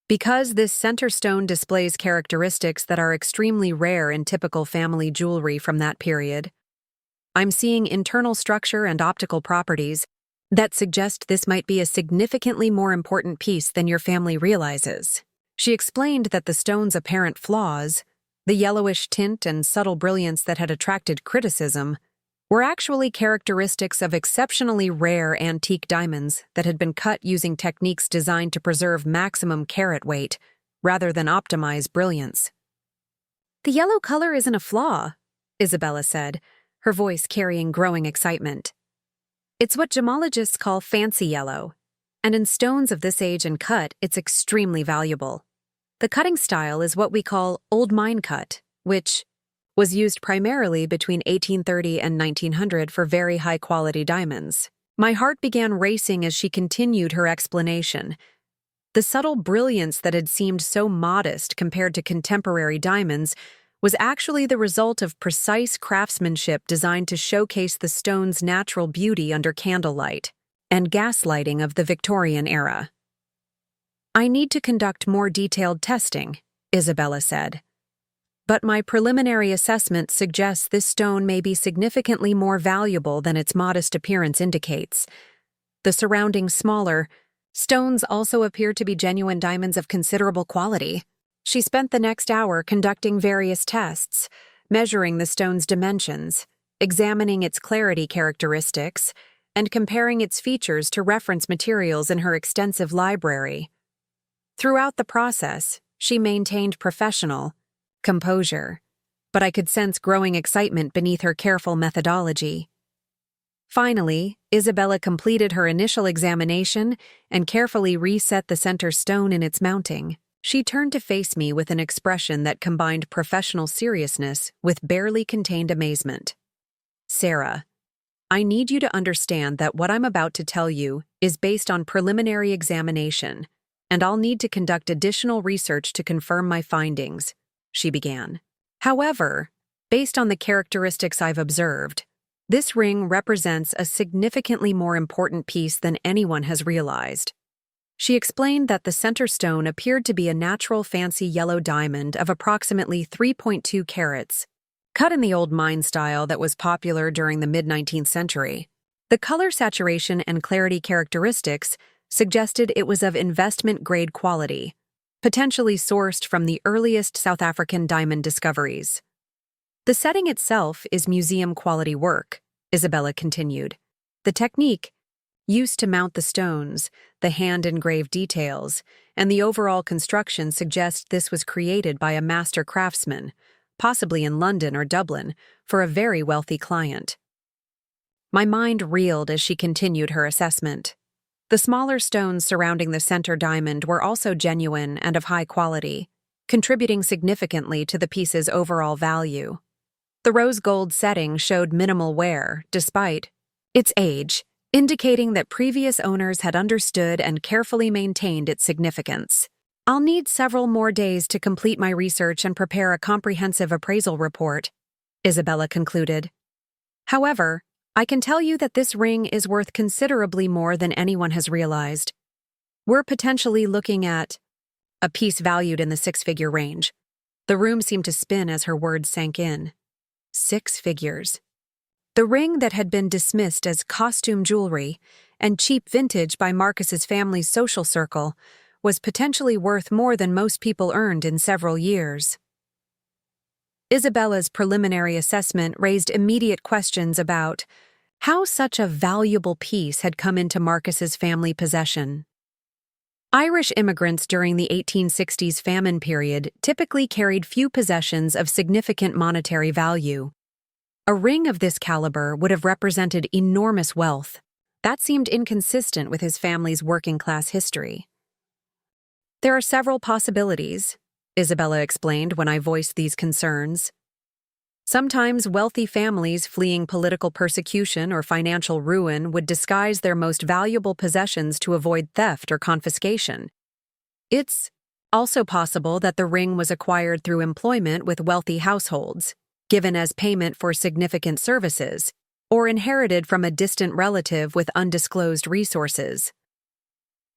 "Because this center stone displays characteristics that are extremely rare in typical family jewelry from that period. I'm seeing internal structure and optical properties that suggest this might be a significantly more important piece than your family realizes." She explained that the stone's apparent flaws, the yellowish tint and subtle brilliance that had attracted criticism, were actually characteristics of exceptionally rare antique diamonds that had been cut using techniques designed to preserve maximum carat weight rather than optimize brilliance. "The yellow color isn't a flaw," Isabella said, her voice carrying growing excitement. "It's what gemologists call fancy yellow. and in stones of this age and cut, it's extremely valuable. The cutting style is what we call old mine cut, which was used primarily between 1830 and 1900 for very high-quality diamonds. My heart began racing as she continued her explanation. The subtle brilliance that had seemed so modest compared to contemporary diamonds was actually the result of precise craftsmanship designed to showcase the stone's natural beauty under candlelight and gaslighting of the Victorian era. "I need to conduct more detailed testing," Isabella said. "But my preliminary assessment suggests this stone may be significantly more valuable than its modest appearance indicates. The surrounding smaller stones also appear to be genuine diamonds of considerable quality." She spent the next hour conducting various tests, measuring the stone's dimensions, examining its clarity characteristics, and comparing its features to reference materials in her extensive library. Throughout the process, she maintained professional composure, but I could sense growing excitement beneath her careful methodology. Finally, Isabella completed her initial examination and carefully reset the center stone in its mounting. She turned to face me with an expression that combined professional seriousness with barely contained amazement. "Sarah, I need you to understand that what I'm about to tell you is based on preliminary examination, and I'll need to conduct additional research to confirm my findings," she began. "However, based on the characteristics I've observed, this ring represents a significantly more important piece than anyone has realized." She explained that the center stone appeared to be a natural fancy yellow diamond of approximately 3.2 carats, cut in the old mine style that was popular during the mid-19th century. The color saturation and clarity characteristics suggested it was of investment-grade quality, potentially sourced from the earliest South African diamond discoveries. "The setting itself is museum-quality work," Isabella continued. "The technique used to mount the stones, the hand-engraved details, and the overall construction suggest this was created by a master craftsman, possibly in London or Dublin, for a very wealthy client." My mind reeled as she continued her assessment. The smaller stones surrounding the center diamond were also genuine and of high quality, contributing significantly to the piece's overall value. The rose gold setting showed minimal wear, despite its age, indicating that previous owners had understood and carefully maintained its significance. "I'll need several more days to complete my research and prepare a comprehensive appraisal report," Isabella concluded. "However, I can tell you that this ring is worth considerably more than anyone has realized. We're potentially looking at a piece valued in the six-figure range." The room seemed to spin as her words sank in. 6 figures. The ring that had been dismissed as costume jewelry and cheap vintage by Marcus's family's social circle was potentially worth more than most people earned in several years. Isabella's preliminary assessment raised immediate questions about how such a valuable piece had come into Marcus's family possession. Irish immigrants during the 1860s famine period typically carried few possessions of significant monetary value. A ring of this caliber would have represented enormous wealth. That seemed inconsistent with his family's working-class history. "There are several possibilities," Isabella explained when I voiced these concerns. "Sometimes wealthy families fleeing political persecution or financial ruin would disguise their most valuable possessions to avoid theft or confiscation. It's also possible that the ring was acquired through employment with wealthy households, given as payment for significant services, or inherited from a distant relative with undisclosed resources."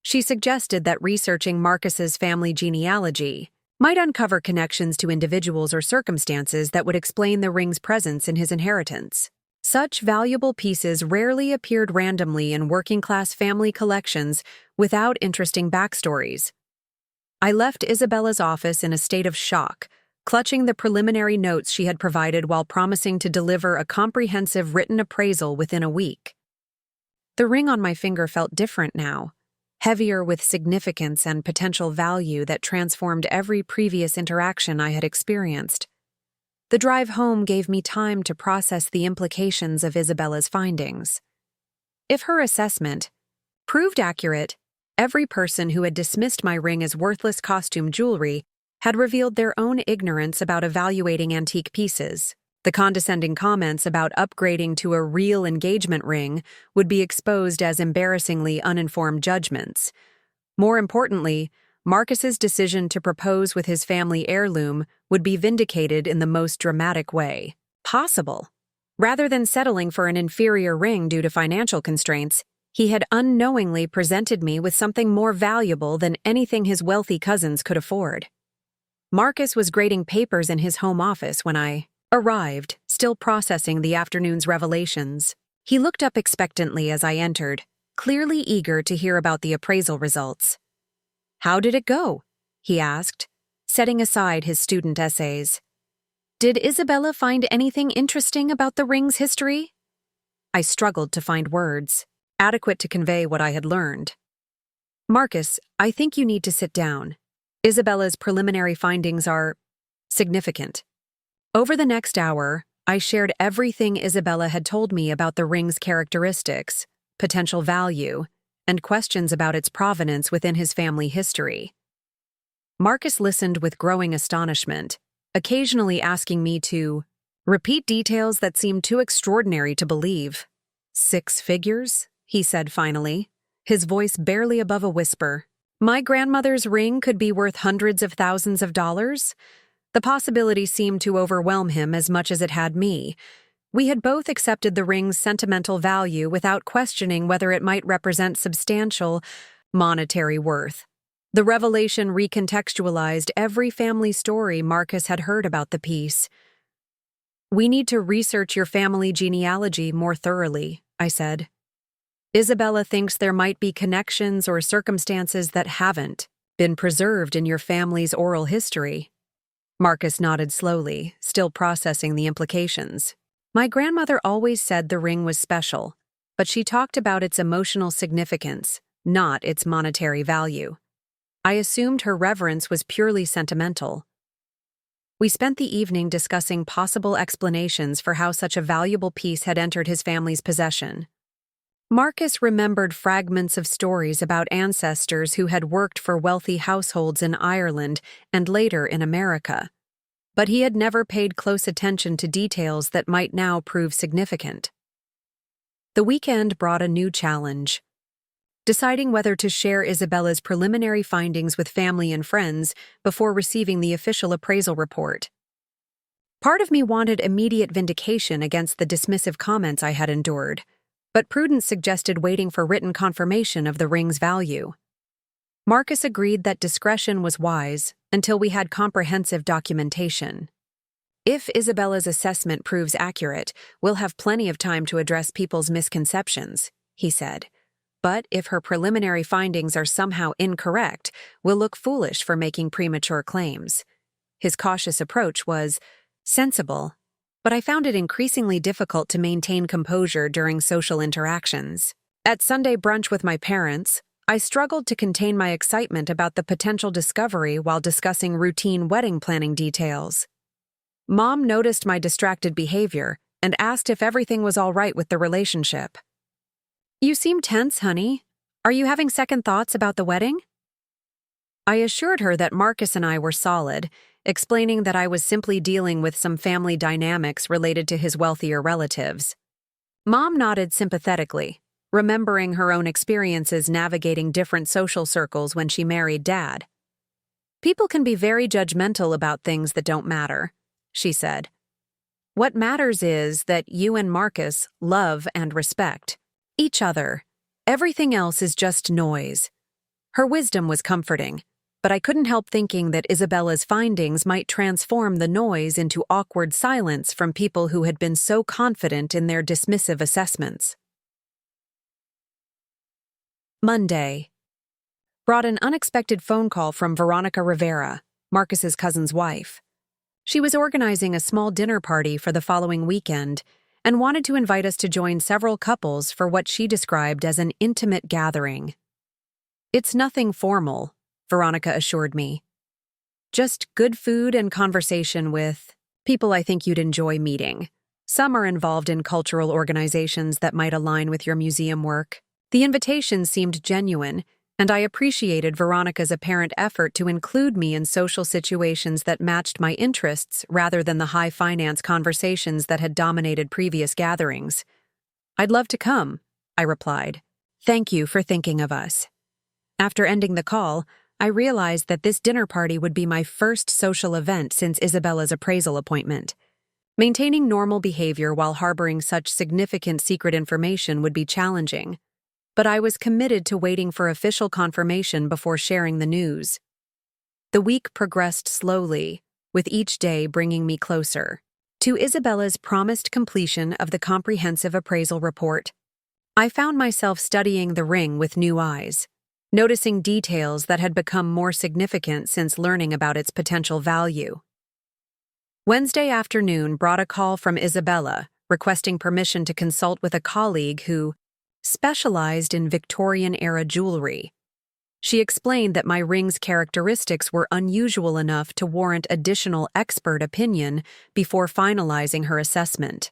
She suggested that researching Marcus's family genealogy might uncover connections to individuals or circumstances that would explain the ring's presence in his inheritance. Such valuable pieces rarely appeared randomly in working-class family collections without interesting backstories. I left Isabella's office in a state of shock, clutching the preliminary notes she had provided while promising to deliver a comprehensive written appraisal within a week. The ring on my finger felt different now, heavier with significance and potential value that transformed every previous interaction I had experienced. The drive home gave me time to process the implications of Isabella's findings. If her assessment proved accurate, Every person who had dismissed my ring as worthless costume jewelry had revealed their own ignorance about evaluating antique pieces. The condescending comments about upgrading to a real engagement ring would be exposed as embarrassingly uninformed judgments. More importantly, Marcus's decision to propose with his family heirloom would be vindicated in the most dramatic way possible. Rather than settling for an inferior ring due to financial constraints, he had unknowingly presented me with something more valuable than anything his wealthy cousins could afford. Marcus was grading papers in his home office when I arrived, still processing the afternoon's revelations. He looked up expectantly as I entered, clearly eager to hear about the appraisal results. "How did it go?" he asked, setting aside his student essays. "Did Isabella find anything interesting about the ring's history?" I struggled to find words adequate to convey what I had learned. "Marcus, I think you need to sit down. Isabella's preliminary findings are significant." Over the next hour, I shared everything Isabella had told me about the ring's characteristics, potential value, and questions about its provenance within his family history. Marcus listened with growing astonishment, occasionally asking me to repeat details that seemed too extraordinary to believe. "6 figures?" he said finally, his voice barely above a whisper. "My grandmother's ring could be worth hundreds of thousands of dollars?" The possibility seemed to overwhelm him as much as it had me. We had both accepted the ring's sentimental value without questioning whether it might represent substantial monetary worth. The revelation recontextualized every family story Marcus had heard about the piece. "We need to research your family genealogy more thoroughly," I said. "Isabella thinks there might be connections or circumstances that haven't been preserved in your family's oral history." Marcus nodded slowly, still processing the implications. "My grandmother always said the ring was special, but she talked about its emotional significance, not its monetary value. I assumed her reverence was purely sentimental." We spent the evening discussing possible explanations for how such a valuable piece had entered his family's possession. Marcus remembered fragments of stories about ancestors who had worked for wealthy households in Ireland and later in America, but he had never paid close attention to details that might now prove significant. The weekend brought a new challenge: deciding whether to share Isabella's preliminary findings with family and friends before receiving the official appraisal report. Part of me wanted immediate vindication against the dismissive comments I had endured, but prudence suggested waiting for written confirmation of the ring's value. Marcus agreed that discretion was wise until we had comprehensive documentation. "If Isabella's assessment proves accurate, we'll have plenty of time to address people's misconceptions," he said. "But if her preliminary findings are somehow incorrect, we'll look foolish for making premature claims." His cautious approach was sensible, but I found it increasingly difficult to maintain composure during social interactions. At Sunday brunch with my parents, I struggled to contain my excitement about the potential discovery while discussing routine wedding planning details. Mom noticed my distracted behavior and asked if everything was all right with the relationship. "You seem tense, honey. Are you having second thoughts about the wedding?" I assured her that Marcus and I were solid, explaining that I was simply dealing with some family dynamics related to his wealthier relatives. Mom nodded sympathetically, remembering her own experiences navigating different social circles when she married Dad. "People can be very judgmental about things that don't matter," she said. "What matters is that you and Marcus love and respect each other. Everything else is just noise." Her wisdom was comforting, but I couldn't help thinking that Isabella's findings might transform the noise into awkward silence from people who had been so confident in their dismissive assessments. Monday brought an unexpected phone call from Veronica Rivera, Marcus's cousin's wife. She was organizing a small dinner party for the following weekend and wanted to invite us to join several couples for what she described as an intimate gathering. "It's nothing formal," Veronica assured me. "Just good food and conversation with people I think you'd enjoy meeting. Some are involved in cultural organizations that might align with your museum work." The invitation seemed genuine, and I appreciated Veronica's apparent effort to include me in social situations that matched my interests rather than the high finance conversations that had dominated previous gatherings. "I'd love to come," I replied. "Thank you for thinking of us." After ending the call, I realized that this dinner party would be my first social event since Isabella's appraisal appointment. Maintaining normal behavior while harboring such significant secret information would be challenging, but I was committed to waiting for official confirmation before sharing the news. The week progressed slowly, with each day bringing me closer to Isabella's promised completion of the comprehensive appraisal report. I found myself studying the ring with new eyes, noticing details that had become more significant since learning about its potential value. Wednesday afternoon brought a call from Isabella, requesting permission to consult with a colleague who specialized in Victorian-era jewelry. She explained that my ring's characteristics were unusual enough to warrant additional expert opinion before finalizing her assessment.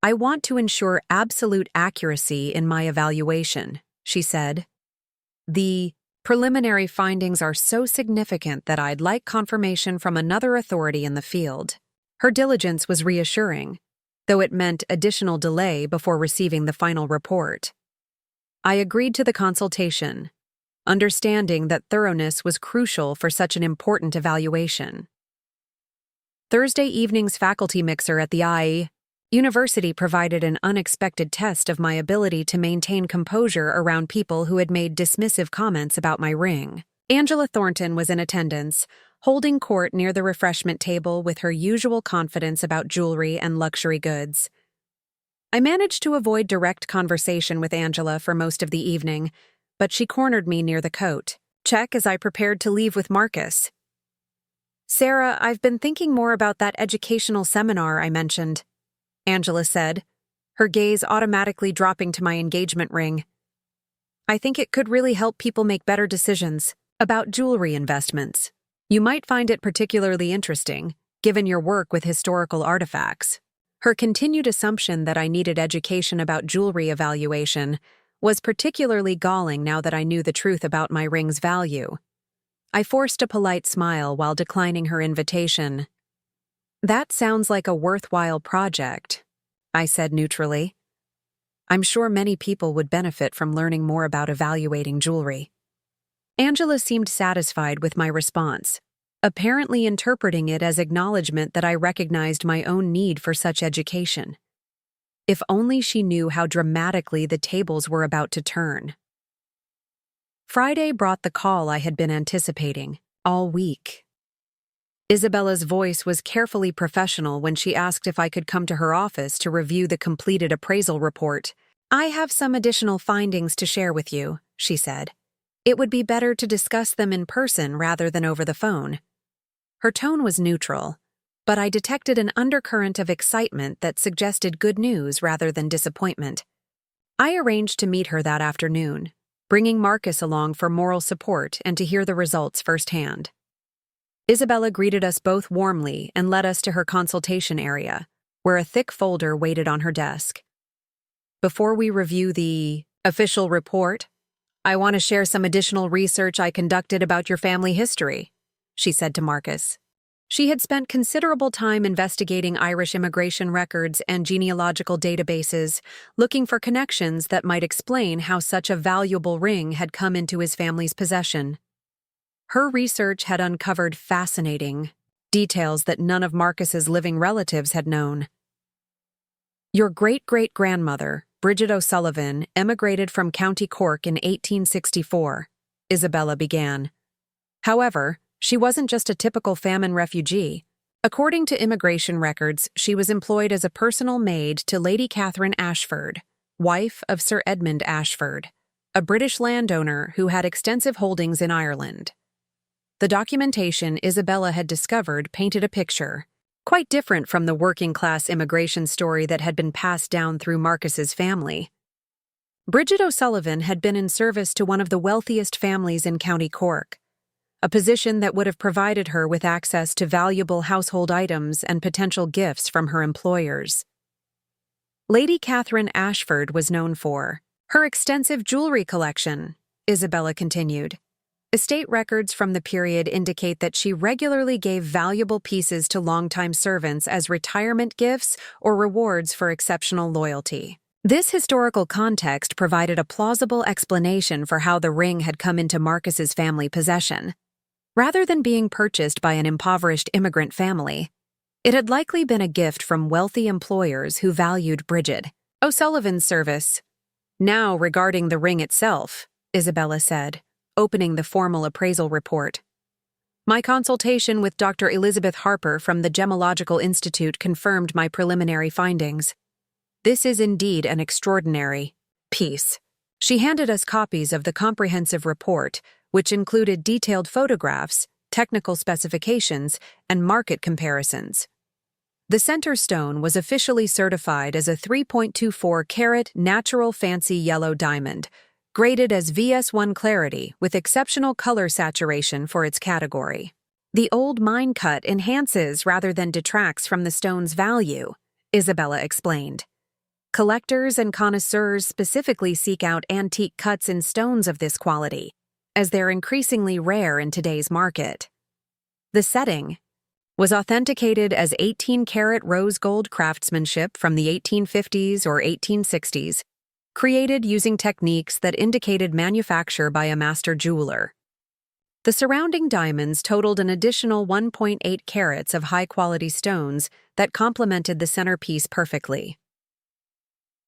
"I want to ensure absolute accuracy in my evaluation," she said. "The preliminary findings are so significant that I'd like confirmation from another authority in the field." Her diligence was reassuring, though it meant additional delay before receiving the final report. I agreed to the consultation, understanding that thoroughness was crucial for such an important evaluation. Thursday evening's faculty mixer at the University provided an unexpected test of my ability to maintain composure around people who had made dismissive comments about my ring. Angela Thornton was in attendance, holding court near the refreshment table with her usual confidence about jewelry and luxury goods. I managed to avoid direct conversation with Angela for most of the evening, but she cornered me near the coat check as I prepared to leave with Marcus. "Sarah, I've been thinking more about that educational seminar I mentioned," Angela said, her gaze automatically dropping to my engagement ring. "I think it could really help people make better decisions about jewelry investments. You might find it particularly interesting, given your work with historical artifacts." Her continued assumption that I needed education about jewelry evaluation was particularly galling now that I knew the truth about my ring's value. I forced a polite smile while declining her invitation. "That sounds like a worthwhile project," I said neutrally. "I'm sure many people would benefit from learning more about evaluating jewelry." Angela seemed satisfied with my response, apparently interpreting it as acknowledgement that I recognized my own need for such education. If only she knew how dramatically the tables were about to turn. Friday brought the call I had been anticipating all week. Isabella's voice was carefully professional when she asked if I could come to her office to review the completed appraisal report. "I have some additional findings to share with you," she said. "It would be better to discuss them in person rather than over the phone." Her tone was neutral, but I detected an undercurrent of excitement that suggested good news rather than disappointment. I arranged to meet her that afternoon, bringing Marcus along for moral support and to hear the results firsthand. Isabella greeted us both warmly and led us to her consultation area, where a thick folder waited on her desk. "Before we review the official report, I want to share some additional research I conducted about your family history," she said to Marcus. She had spent considerable time investigating Irish immigration records and genealogical databases, looking for connections that might explain how such a valuable ring had come into his family's possession. Her research had uncovered fascinating details that none of Marcus's living relatives had known. "Your great-great-grandmother, Bridget O'Sullivan, emigrated from County Cork in 1864, Isabella began. However, she wasn't just a typical famine refugee. According to immigration records, she was employed as a personal maid to Lady Catherine Ashford, wife of Sir Edmund Ashford, a British landowner who had extensive holdings in Ireland. The documentation Isabella had discovered painted a picture, quite different from the working-class immigration story that had been passed down through Marcus's family. Bridget O'Sullivan had been in service to one of the wealthiest families in County Cork, a position that would have provided her with access to valuable household items and potential gifts from her employers. Lady Catherine Ashford was known for her extensive jewelry collection Isabella continued. Estate records from the period indicate that she regularly gave valuable pieces to longtime servants as retirement gifts or rewards for exceptional loyalty. This historical context provided a plausible explanation for how the ring had come into Marcus's family possession. Rather than being purchased by an impoverished immigrant family, it had likely been a gift from wealthy employers who valued Bridget O'Sullivan's service. Now, regarding the ring itself, Isabella said, opening the formal appraisal report. My consultation with Dr. Elizabeth Harper from the Gemological Institute confirmed my preliminary findings. This is indeed an extraordinary piece. She handed us copies of the comprehensive report, which included detailed photographs, technical specifications, and market comparisons. The center stone was officially certified as a 3.24-carat natural fancy yellow diamond, graded as VS1 clarity with exceptional color saturation for its category. The old mine cut enhances rather than detracts from the stone's value, Isabella explained. Collectors and connoisseurs specifically seek out antique cuts in stones of this quality, as they're increasingly rare in today's market. The setting was authenticated as 18-carat rose gold craftsmanship from the 1850s or 1860s, created using techniques that indicated manufacture by a master jeweler. The surrounding diamonds totaled an additional 1.8 carats of high-quality stones that complemented the centerpiece perfectly.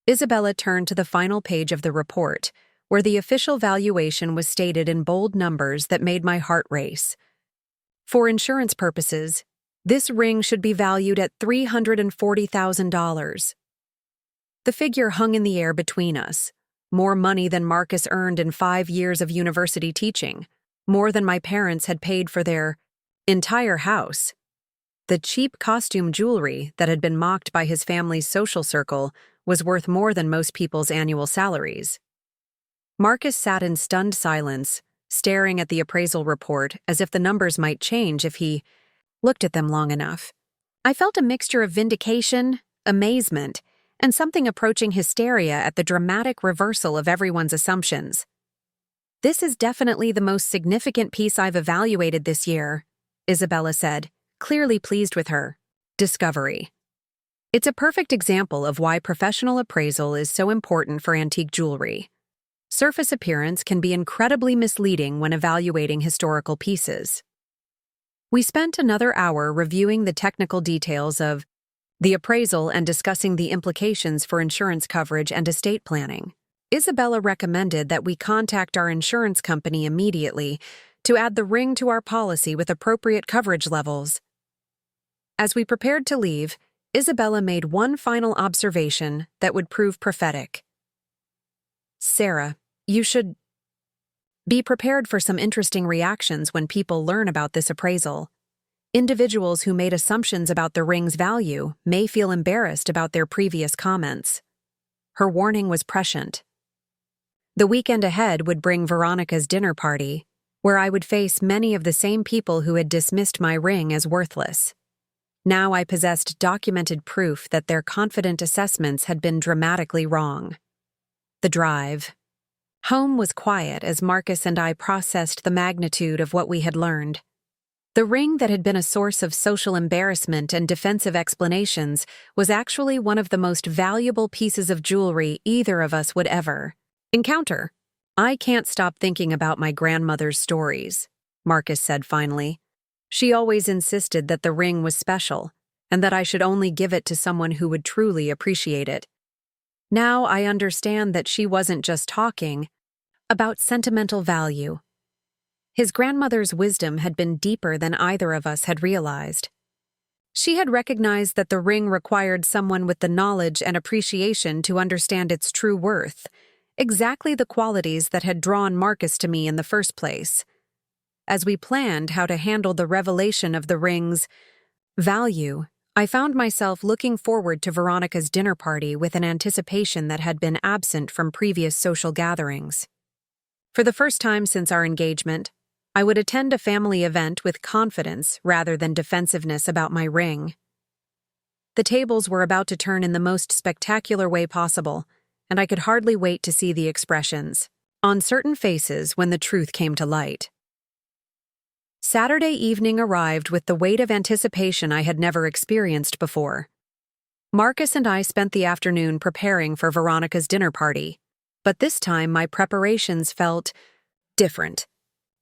Isabella turned to the final page of the report, where the official valuation was stated in bold numbers that made my heart race. For insurance purposes, this ring should be valued at $340,000. The figure hung in the air between us. More money than Marcus earned in 5 years of university teaching, more than my parents had paid for their entire house. The cheap costume jewelry that had been mocked by his family's social circle was worth more than most people's annual salaries. Marcus sat in stunned silence, staring at the appraisal report as if the numbers might change if he looked at them long enough. I felt a mixture of vindication, amazement, and something approaching hysteria at the dramatic reversal of everyone's assumptions. This is definitely the most significant piece I've evaluated this year, Isabella said, clearly pleased with her discovery. It's a perfect example of why professional appraisal is so important for antique jewelry. Surface appearance can be incredibly misleading when evaluating historical pieces. We spent another hour reviewing the technical details of the appraisal and discussing the implications for insurance coverage and estate planning. Isabella recommended that we contact our insurance company immediately to add the ring to our policy with appropriate coverage levels. As we prepared to leave, Isabella made one final observation that would prove prophetic. Sarah, you should be prepared for some interesting reactions when people learn about this appraisal. Individuals who made assumptions about the ring's value may feel embarrassed about their previous comments. Her warning was prescient. The weekend ahead would bring Veronica's dinner party, where I would face many of the same people who had dismissed my ring as worthless. Now I possessed documented proof that their confident assessments had been dramatically wrong. The drive home was quiet as Marcus and I processed the magnitude of what we had learned. The ring that had been a source of social embarrassment and defensive explanations was actually one of the most valuable pieces of jewelry either of us would ever encounter. I can't stop thinking about my grandmother's stories, Marcus said finally. She always insisted that the ring was special, and that I should only give it to someone who would truly appreciate it. Now I understand that she wasn't just talking about sentimental value. His grandmother's wisdom had been deeper than either of us had realized. She had recognized that the ring required someone with the knowledge and appreciation to understand its true worth, exactly the qualities that had drawn Marcus to me in the first place. As we planned how to handle the revelation of the ring's value, I found myself looking forward to Veronica's dinner party with an anticipation that had been absent from previous social gatherings. For the first time since our engagement, I would attend a family event with confidence rather than defensiveness about my ring. The tables were about to turn in the most spectacular way possible, and I could hardly wait to see the expressions. on certain faces when the truth came to light. Saturday evening arrived with the weight of anticipation I had never experienced before. Marcus and I spent the afternoon preparing for Veronica's dinner party, but this time my preparations felt different.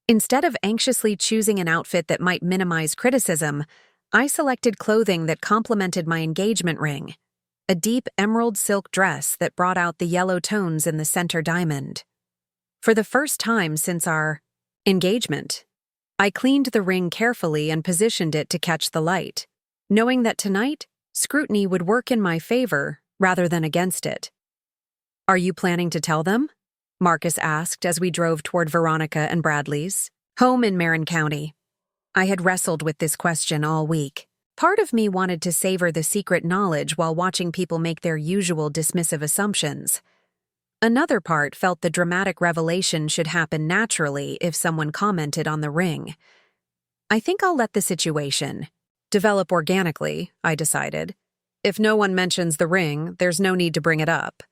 Instead of anxiously choosing an outfit that might minimize criticism, I selected clothing that complemented my engagement ring, a deep emerald silk dress that brought out the yellow tones in the center diamond. For the first time since our engagement, I cleaned the ring carefully and positioned it to catch the light, knowing that tonight, scrutiny would work in my favor rather than against it. "Are you planning to tell them?" Marcus asked as we drove toward Veronica and Bradley's home in Marin County. I had wrestled with this question all week. Part of me wanted to savor the secret knowledge while watching people make their usual dismissive assumptions. Another part felt the dramatic revelation should happen naturally if someone commented on the ring. I think I'll let the situation develop organically, I decided. If no one mentions the ring, there's no need to bring it up.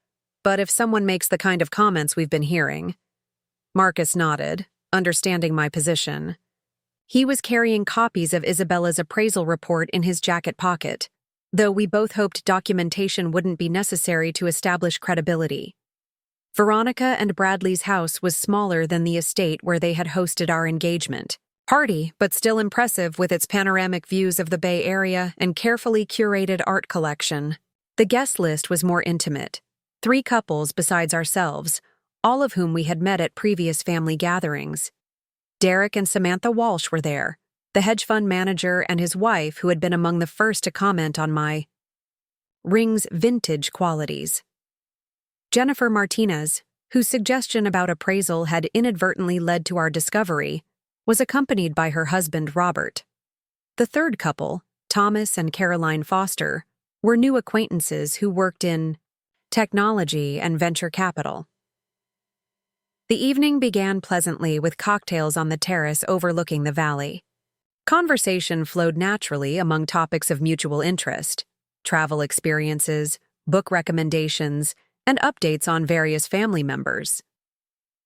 But if someone makes the kind of comments we've been hearing— Marcus nodded, understanding my position. He was carrying copies of Isabella's appraisal report in his jacket pocket, though we both hoped documentation wouldn't be necessary to establish credibility. Veronica and Bradley's house was smaller than the estate where they had hosted our engagement. Hardy, but still impressive with its panoramic views of the Bay Area and carefully curated art collection. The guest list was more intimate. 3 couples besides ourselves, all of whom we had met at previous family gatherings. Derek and Samantha Walsh were there, the hedge fund manager and his wife who had been among the first to comment on my ring's vintage qualities. Jennifer Martinez, whose suggestion about appraisal had inadvertently led to our discovery, was accompanied by her husband Robert. The third couple, Thomas and Caroline Foster, were new acquaintances who worked in technology and venture capital. The evening began pleasantly with cocktails on the terrace overlooking the valley. Conversation flowed naturally among topics of mutual interest: travel experiences, book recommendations, and updates on various family members.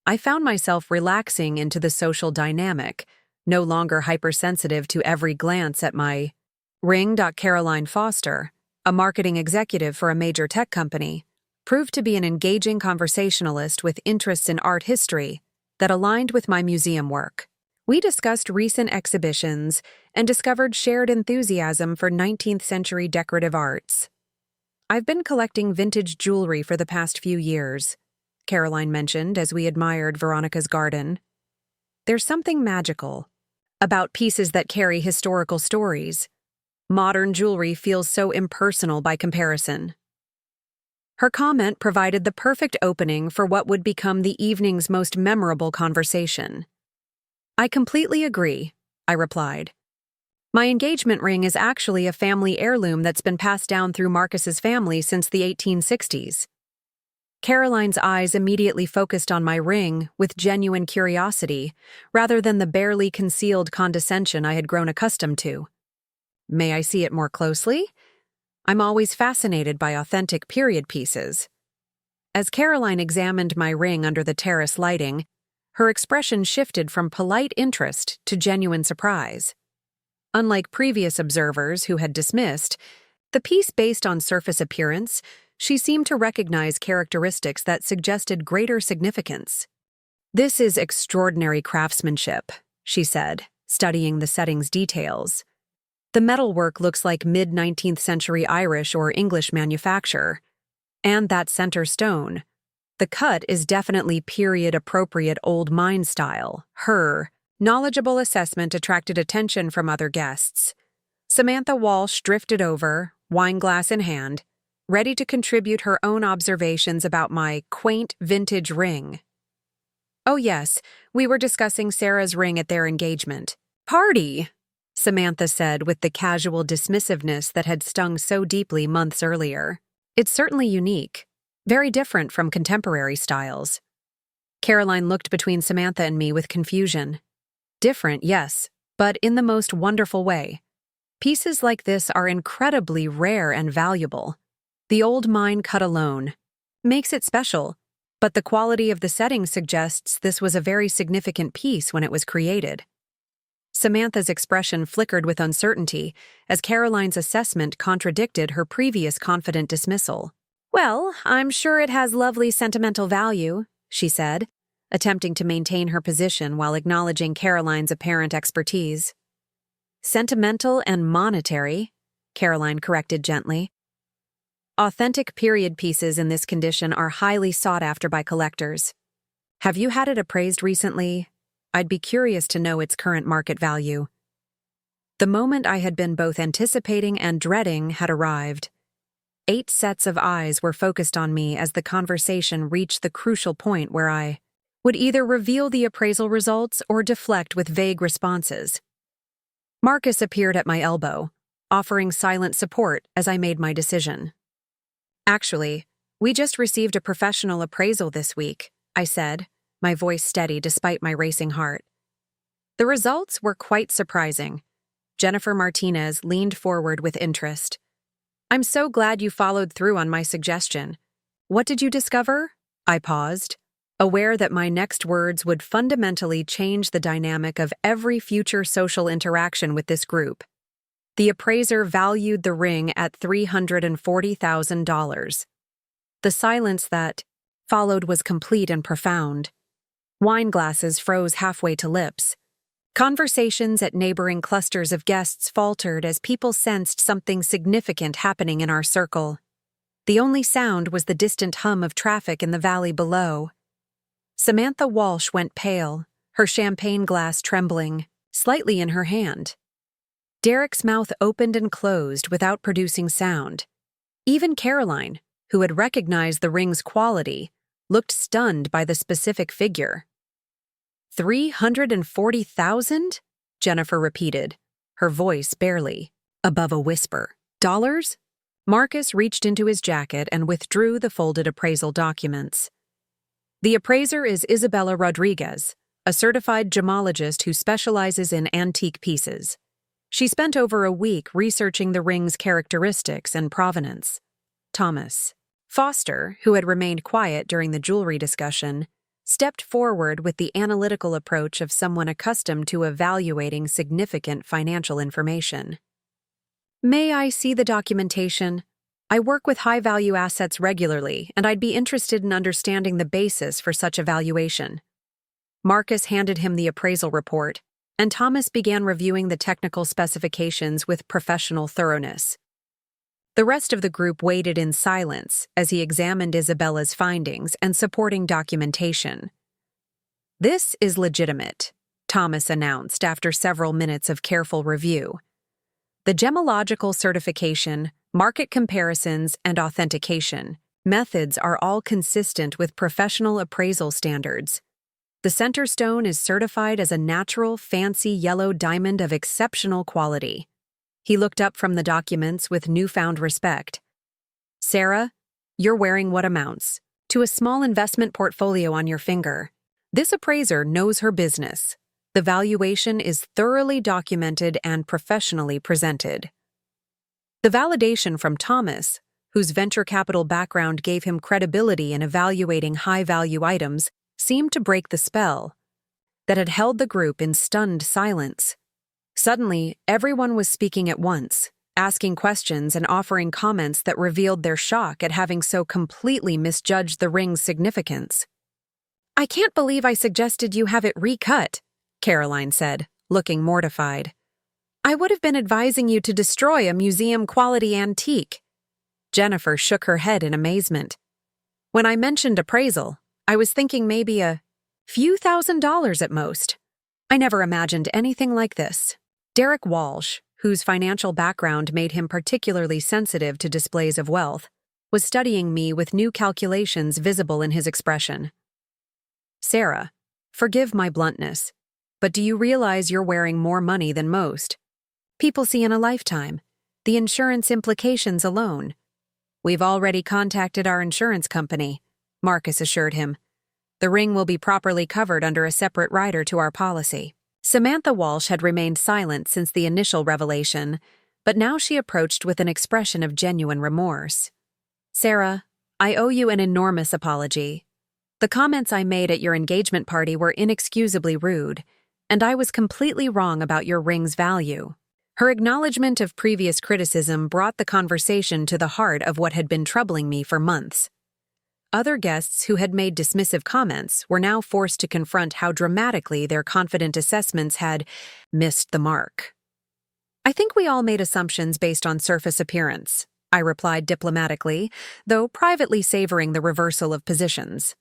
I found myself relaxing into the social dynamic, no longer hypersensitive to every glance at my ring. Caroline Foster, a marketing executive for a major tech company, proved to be an engaging conversationalist with interests in art history that aligned with my museum work. We discussed recent exhibitions and discovered shared enthusiasm for 19th century decorative arts. "I've been collecting vintage jewelry for the past few years," Caroline mentioned as we admired Veronica's garden. "There's something magical about pieces that carry historical stories. Modern jewelry feels so impersonal by comparison." Her comment provided the perfect opening for what would become the evening's most memorable conversation. "I completely agree," I replied. "My engagement ring is actually a family heirloom that's been passed down through Marcus's family since the 1860s. Caroline's eyes immediately focused on my ring with genuine curiosity, rather than the barely concealed condescension I had grown accustomed to. "May I see it more closely? I'm always fascinated by authentic period pieces." As Caroline examined my ring under the terrace lighting, her expression shifted from polite interest to genuine surprise. Unlike previous observers who had dismissed the piece based on surface appearance, she seemed to recognize characteristics that suggested greater significance. "This is extraordinary craftsmanship," she said, studying the setting's details. "The metalwork looks like mid-19th century Irish or English manufacture. And that center stone. The cut is definitely period-appropriate old mine style." Her knowledgeable assessment attracted attention from other guests. Samantha Walsh drifted over, wineglass in hand, ready to contribute her own observations about my quaint vintage ring. "Oh yes, we were discussing Sarah's ring at their engagement party," Samantha said with the casual dismissiveness that had stung so deeply months earlier. "It's certainly unique, very different from contemporary styles." Caroline looked between Samantha and me with confusion. "Different, yes, but in the most wonderful way. Pieces like this are incredibly rare and valuable. The old mine cut alone makes it special. But the quality of the setting suggests this was a very significant piece when it was created. Samantha's expression flickered with uncertainty as Caroline's assessment contradicted her previous confident dismissal. "Well, I'm sure it has lovely sentimental value," she said, attempting to maintain her position while acknowledging Caroline's apparent expertise. "Sentimental and monetary," Caroline corrected gently. "Authentic period pieces in this condition are highly sought after by collectors. Have you had it appraised recently? I'd be curious to know its current market value." The moment I had been both anticipating and dreading had arrived. 8 sets of eyes were focused on me as the conversation reached the crucial point where I would either reveal the appraisal results or deflect with vague responses. Marcus appeared at my elbow, offering silent support as I made my decision. "Actually, we just received a professional appraisal this week," I said, my voice steady despite my racing heart. The results were quite surprising. Jennifer Martinez leaned forward with interest. "I'm so glad you followed through on my suggestion. What did you discover?" I paused, aware that my next words would fundamentally change the dynamic of every future social interaction with this group. The appraiser valued the ring at $340,000. The silence that followed was complete and profound. Wine glasses froze halfway to lips. Conversations at neighboring clusters of guests faltered as people sensed something significant happening in our circle. The only sound was the distant hum of traffic in the valley below. Samantha Walsh went pale, her champagne glass trembling, slightly in her hand. Derek's mouth opened and closed without producing sound. Even Caroline, who had recognized the ring's quality, looked stunned by the specific figure. $340,000? Jennifer repeated, her voice barely above a whisper. "Dollars?" Marcus reached into his jacket and withdrew the folded appraisal documents. "The appraiser is Isabella Rodriguez, a certified gemologist who specializes in antique pieces. She spent over a week researching the ring's characteristics and provenance." Thomas Foster, who had remained quiet during the jewelry discussion, stepped forward with the analytical approach of someone accustomed to evaluating significant financial information. "May I see the documentation? I work with high-value assets regularly, and I'd be interested in understanding the basis for such evaluation." Marcus handed him the appraisal report, and Thomas began reviewing the technical specifications with professional thoroughness. The rest of the group waited in silence as he examined Isabella's findings and supporting documentation. "This is legitimate," Thomas announced after several minutes of careful review. "The gemological certification, market comparisons, and authentication methods are all consistent with professional appraisal standards. The center stone is certified as a natural, fancy yellow diamond of exceptional quality." He looked up from the documents with newfound respect. "Sarah, you're wearing what amounts to a small investment portfolio on your finger. This appraiser knows her business. The valuation is thoroughly documented and professionally presented." The validation from Thomas, whose venture capital background gave him credibility in evaluating high-value items, seemed to break the spell that had held the group in stunned silence. Suddenly, everyone was speaking at once, asking questions and offering comments that revealed their shock at having so completely misjudged the ring's significance. "I can't believe I suggested you have it recut," Caroline said, looking mortified. "I would have been advising you to destroy a museum-quality antique." Jennifer shook her head in amazement. "When I mentioned appraisal, I was thinking maybe a few $1,000s at most. I never imagined anything like this." Derek Walsh, whose financial background made him particularly sensitive to displays of wealth, was studying me with new calculations visible in his expression. "Sarah, forgive my bluntness, but do you realize you're wearing more money than most? People see in a lifetime. The insurance implications alone." "We've already contacted our insurance company," Marcus assured him. "The ring will be properly covered under a separate rider to our policy." Samantha Walsh had remained silent since the initial revelation, but now she approached with an expression of genuine remorse. "Sarah, I owe you an enormous apology. The comments I made at your engagement party were inexcusably rude, and I was completely wrong about your ring's value." Her acknowledgement of previous criticism brought the conversation to the heart of what had been troubling me for months. Other guests who had made dismissive comments were now forced to confront how dramatically their confident assessments had missed the mark. "I think we all made assumptions based on surface appearance," I replied diplomatically, though privately savoring the reversal of positions.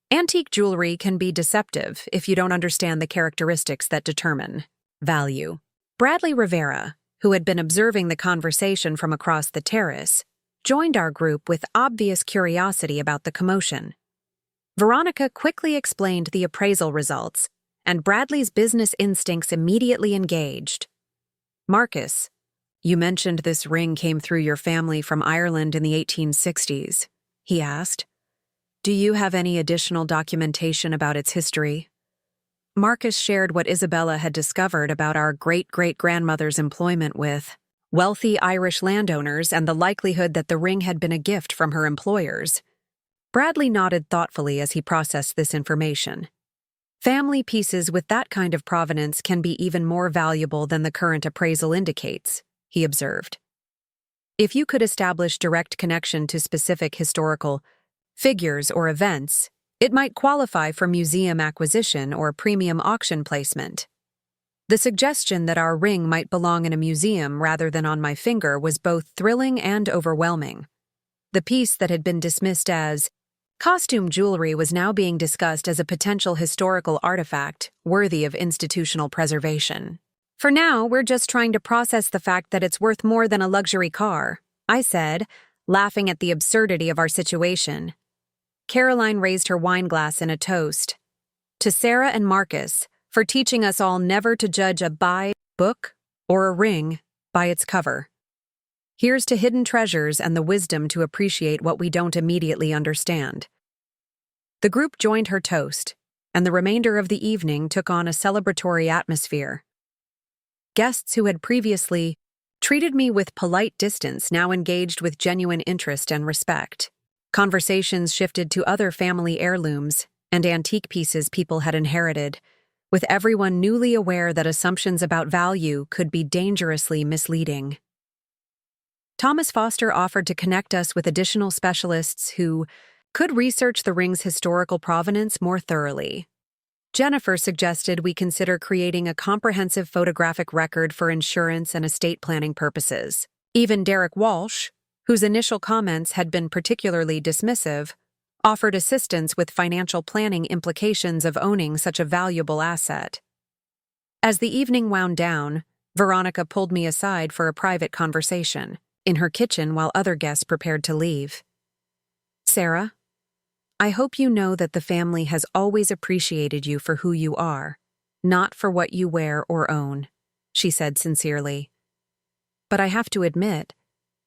"Antique jewelry can be deceptive if you don't understand the characteristics that determine value." Bradley Rivera, who had been observing the conversation from across the terrace, joined our group with obvious curiosity about the commotion. Veronica quickly explained the appraisal results, and Bradley's business instincts immediately engaged. "Marcus, you mentioned this ring came through your family from Ireland in the 1860s, he asked. "Do you have any additional documentation about its history?" Marcus shared what Isabella had discovered about our great-great-grandmother's employment with wealthy Irish landowners and the likelihood that the ring had been a gift from her employers. Bradley nodded thoughtfully as he processed this information. "Family pieces with that kind of provenance can be even more valuable than the current appraisal indicates," he observed. "If you could establish direct connection to specific historical figures or events, it might qualify for museum acquisition or premium auction placement." The suggestion that our ring might belong in a museum rather than on my finger was both thrilling and overwhelming. The piece that had been dismissed as costume jewelry was now being discussed as a potential historical artifact worthy of institutional preservation. "For now, we're just trying to process the fact that it's worth more than a luxury car," I said, laughing at the absurdity of our situation. Caroline raised her wine glass in a toast. "To Sarah and Marcus, for teaching us all never to judge a book or a ring by its cover. Here's to hidden treasures and the wisdom to appreciate what we don't immediately understand." The group joined her toast, and the remainder of the evening took on a celebratory atmosphere. Guests who had previously treated me with polite distance now engaged with genuine interest and respect. Conversations shifted to other family heirlooms and antique pieces people had inherited, with everyone newly aware that assumptions about value could be dangerously misleading. Thomas Foster offered to connect us with additional specialists who could research the ring's historical provenance more thoroughly. Jennifer suggested we consider creating a comprehensive photographic record for insurance and estate planning purposes. Even Derek Walsh, whose initial comments had been particularly dismissive, offered assistance with financial planning implications of owning such a valuable asset. As the evening wound down, Veronica pulled me aside for a private conversation in her kitchen while other guests prepared to leave. "Sarah, I hope you know that the family has always appreciated you for who you are, not for what you wear or own," she said sincerely. "But I have to admit,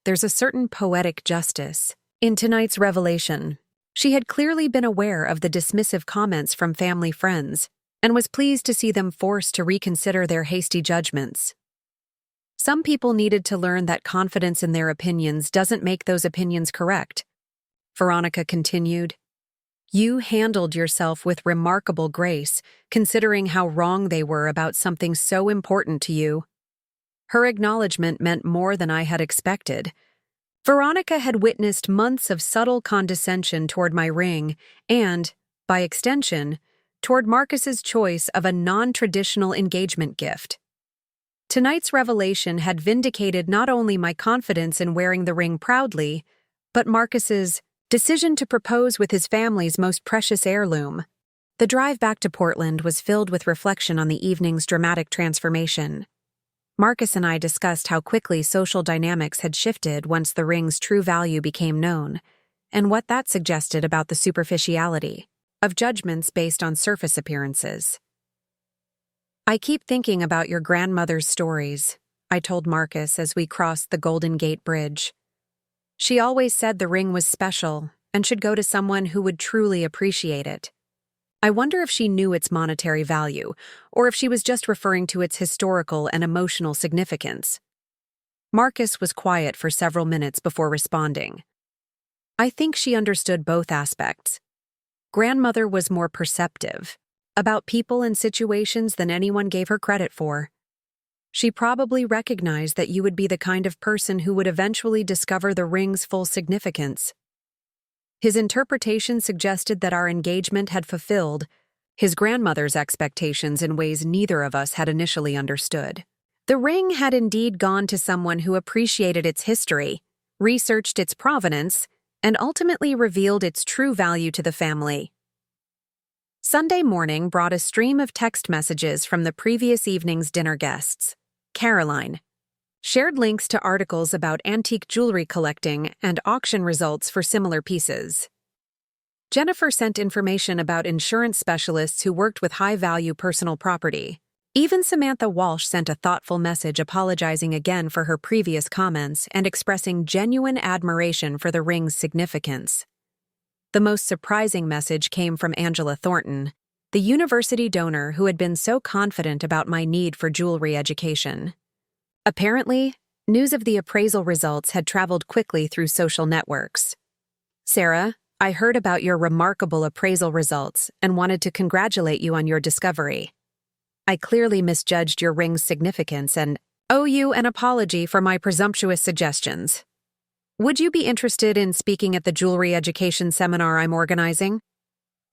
there's a certain poetic justice in tonight's revelation." She had clearly been aware of the dismissive comments from family friends and was pleased to see them forced to reconsider their hasty judgments. Some people needed to learn that confidence in their opinions doesn't make those opinions correct. Veronica continued, "You handled yourself with remarkable grace, considering how wrong they were about something so important to you." Her acknowledgement meant more than I had expected. Veronica had witnessed months of subtle condescension toward my ring and, by extension, toward Marcus's choice of a non-traditional engagement gift. Tonight's revelation had vindicated not only my confidence in wearing the ring proudly, but Marcus's decision to propose with his family's most precious heirloom. The drive back to Portland was filled with reflection on the evening's dramatic transformation. Marcus and I discussed how quickly social dynamics had shifted once the ring's true value became known, and what that suggested about the superficiality of judgments based on surface appearances. "I keep thinking about your grandmother's stories," I told Marcus as we crossed the Golden Gate Bridge. "She always said the ring was special and should go to someone who would truly appreciate it. I wonder if she knew its monetary value, or if she was just referring to its historical and emotional significance." Marcus was quiet for several minutes before responding. "I think she understood both aspects. Grandmother was more perceptive about people and situations than anyone gave her credit for. She probably recognized that you would be the kind of person who would eventually discover the ring's full significance. His interpretation suggested that our engagement had fulfilled his grandmother's expectations in ways neither of us had initially understood. The ring had indeed gone to someone who appreciated its history, researched its provenance, and ultimately revealed its true value to the family. Sunday morning brought a stream of text messages from the previous evening's dinner guests. Caroline shared links to articles about antique jewelry collecting and auction results for similar pieces. Jennifer sent information about insurance specialists who worked with high-value personal property. Even Samantha Walsh sent a thoughtful message apologizing again for her previous comments and expressing genuine admiration for the ring's significance. The most surprising message came from Angela Thornton, the university donor who had been so confident about my need for jewelry education. Apparently, news of the appraisal results had traveled quickly through social networks. "Sarah, I heard about your remarkable appraisal results and wanted to congratulate you on your discovery. I clearly misjudged your ring's significance and owe you an apology for my presumptuous suggestions. Would you be interested in speaking at the jewelry education seminar I'm organizing?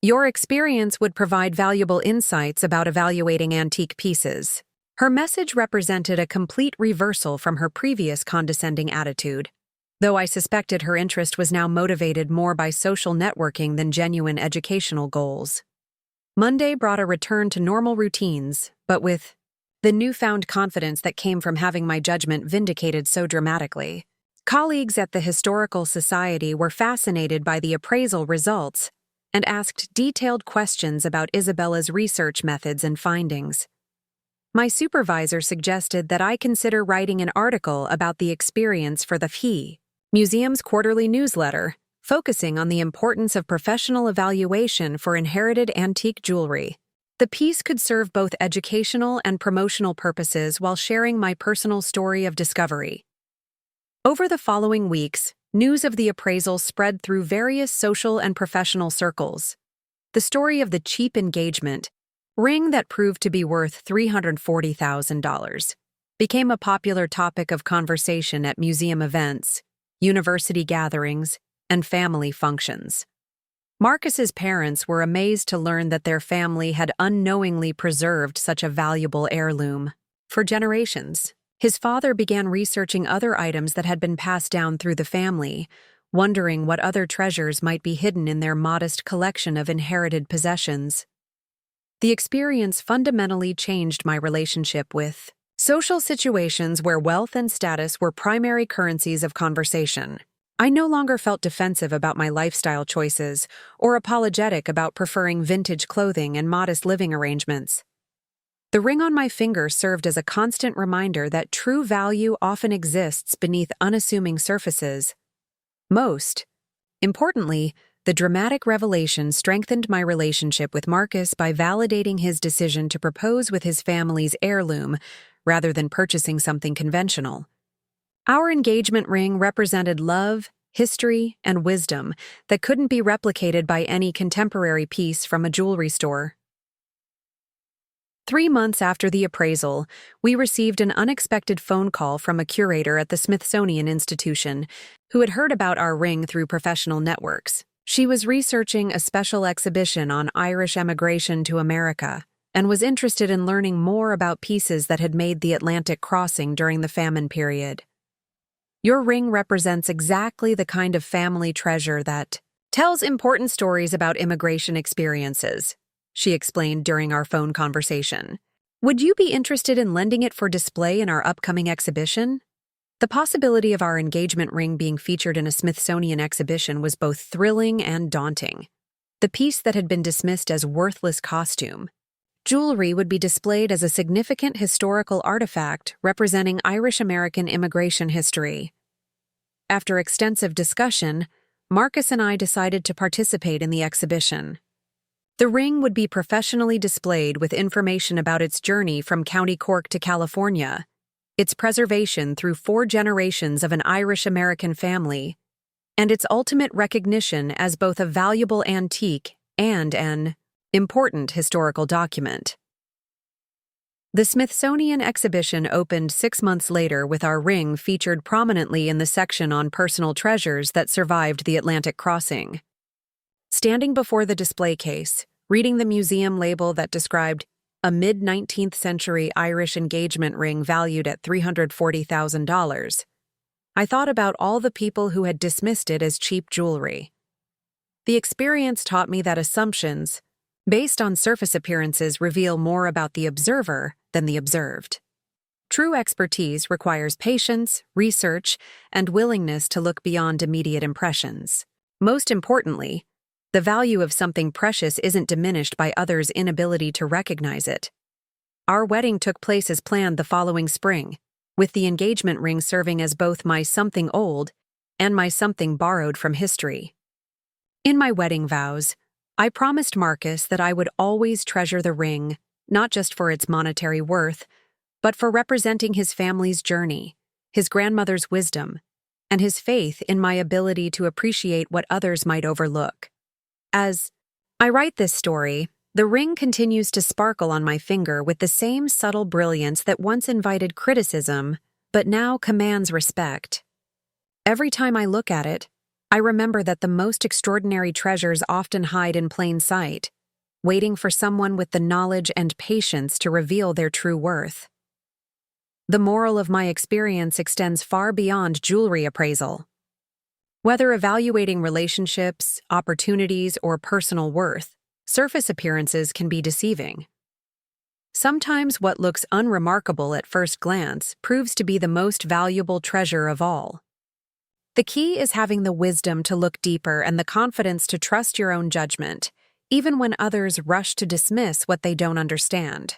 Your experience would provide valuable insights about evaluating antique pieces." Her message represented a complete reversal from her previous condescending attitude, though I suspected her interest was now motivated more by social networking than genuine educational goals. Monday brought a return to normal routines, but with the newfound confidence that came from having my judgment vindicated so dramatically. Colleagues at the Historical Society were fascinated by the appraisal results and asked detailed questions about Isabella's research methods and findings. My supervisor suggested that I consider writing an article about the experience for the FHE Museum's quarterly newsletter, focusing on the importance of professional evaluation for inherited antique jewelry. The piece could serve both educational and promotional purposes while sharing my personal story of discovery. Over the following weeks, news of the appraisal spread through various social and professional circles. The story of the cheap engagement ring that proved to be worth $340,000 became a popular topic of conversation at museum events, university gatherings, and family functions. Marcus's parents were amazed to learn that their family had unknowingly preserved such a valuable heirloom for generations. His father began researching other items that had been passed down through the family, wondering what other treasures might be hidden in their modest collection of inherited possessions. The experience fundamentally changed my relationship with social situations where wealth and status were primary currencies of conversation. I no longer felt defensive about my lifestyle choices or apologetic about preferring vintage clothing and modest living arrangements. The ring on my finger served as a constant reminder that true value often exists beneath unassuming surfaces. Most importantly, the dramatic revelation strengthened my relationship with Marcus by validating his decision to propose with his family's heirloom rather than purchasing something conventional. Our engagement ring represented love, history, and wisdom that couldn't be replicated by any contemporary piece from a jewelry store. 3 months after the appraisal, we received an unexpected phone call from a curator at the Smithsonian Institution who had heard about our ring through professional networks. She was researching a special exhibition on Irish emigration to America and was interested in learning more about pieces that had made the Atlantic crossing during the famine period. "Your ring represents exactly the kind of family treasure that tells important stories about immigration experiences," she explained during our phone conversation. "Would you be interested in lending it for display in our upcoming exhibition?" The possibility of our engagement ring being featured in a Smithsonian exhibition was both thrilling and daunting. The piece that had been dismissed as worthless costume jewelry would be displayed as a significant historical artifact representing Irish-American immigration history. After extensive discussion, Marcus and I decided to participate in the exhibition. The ring would be professionally displayed with information about its journey from County Cork to California, its preservation through 4 generations of an Irish-American family, and its ultimate recognition as both a valuable antique and an important historical document. The Smithsonian exhibition opened 6 months later with our ring featured prominently in the section on personal treasures that survived the Atlantic crossing. Standing before the display case, reading the museum label that described a mid-19th century Irish engagement ring valued at $340,000, I thought about all the people who had dismissed it as cheap jewelry. The experience taught me that assumptions, based on surface appearances, reveal more about the observer than the observed. True expertise requires patience, research, and willingness to look beyond immediate impressions. Most importantly, the value of something precious isn't diminished by others' inability to recognize it. Our wedding took place as planned the following spring, with the engagement ring serving as both my something old and my something borrowed from history. In my wedding vows, I promised Marcus that I would always treasure the ring, not just for its monetary worth, but for representing his family's journey, his grandmother's wisdom, and his faith in my ability to appreciate what others might overlook. As I write this story, the ring continues to sparkle on my finger with the same subtle brilliance that once invited criticism, but now commands respect. Every time I look at it, I remember that the most extraordinary treasures often hide in plain sight, waiting for someone with the knowledge and patience to reveal their true worth. The moral of my experience extends far beyond jewelry appraisal. Whether evaluating relationships, opportunities, or personal worth, surface appearances can be deceiving. Sometimes what looks unremarkable at first glance proves to be the most valuable treasure of all. The key is having the wisdom to look deeper and the confidence to trust your own judgment, even when others rush to dismiss what they don't understand.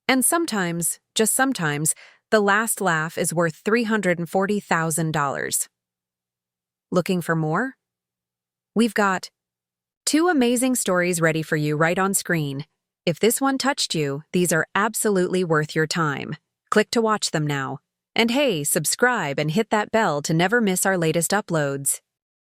And sometimes, just sometimes, the last laugh is worth $340,000. Looking for more? We've got 2 amazing stories ready for you right on screen. If this one touched you, these are absolutely worth your time. Click to watch them now. And hey, subscribe and hit that bell to never miss our latest uploads.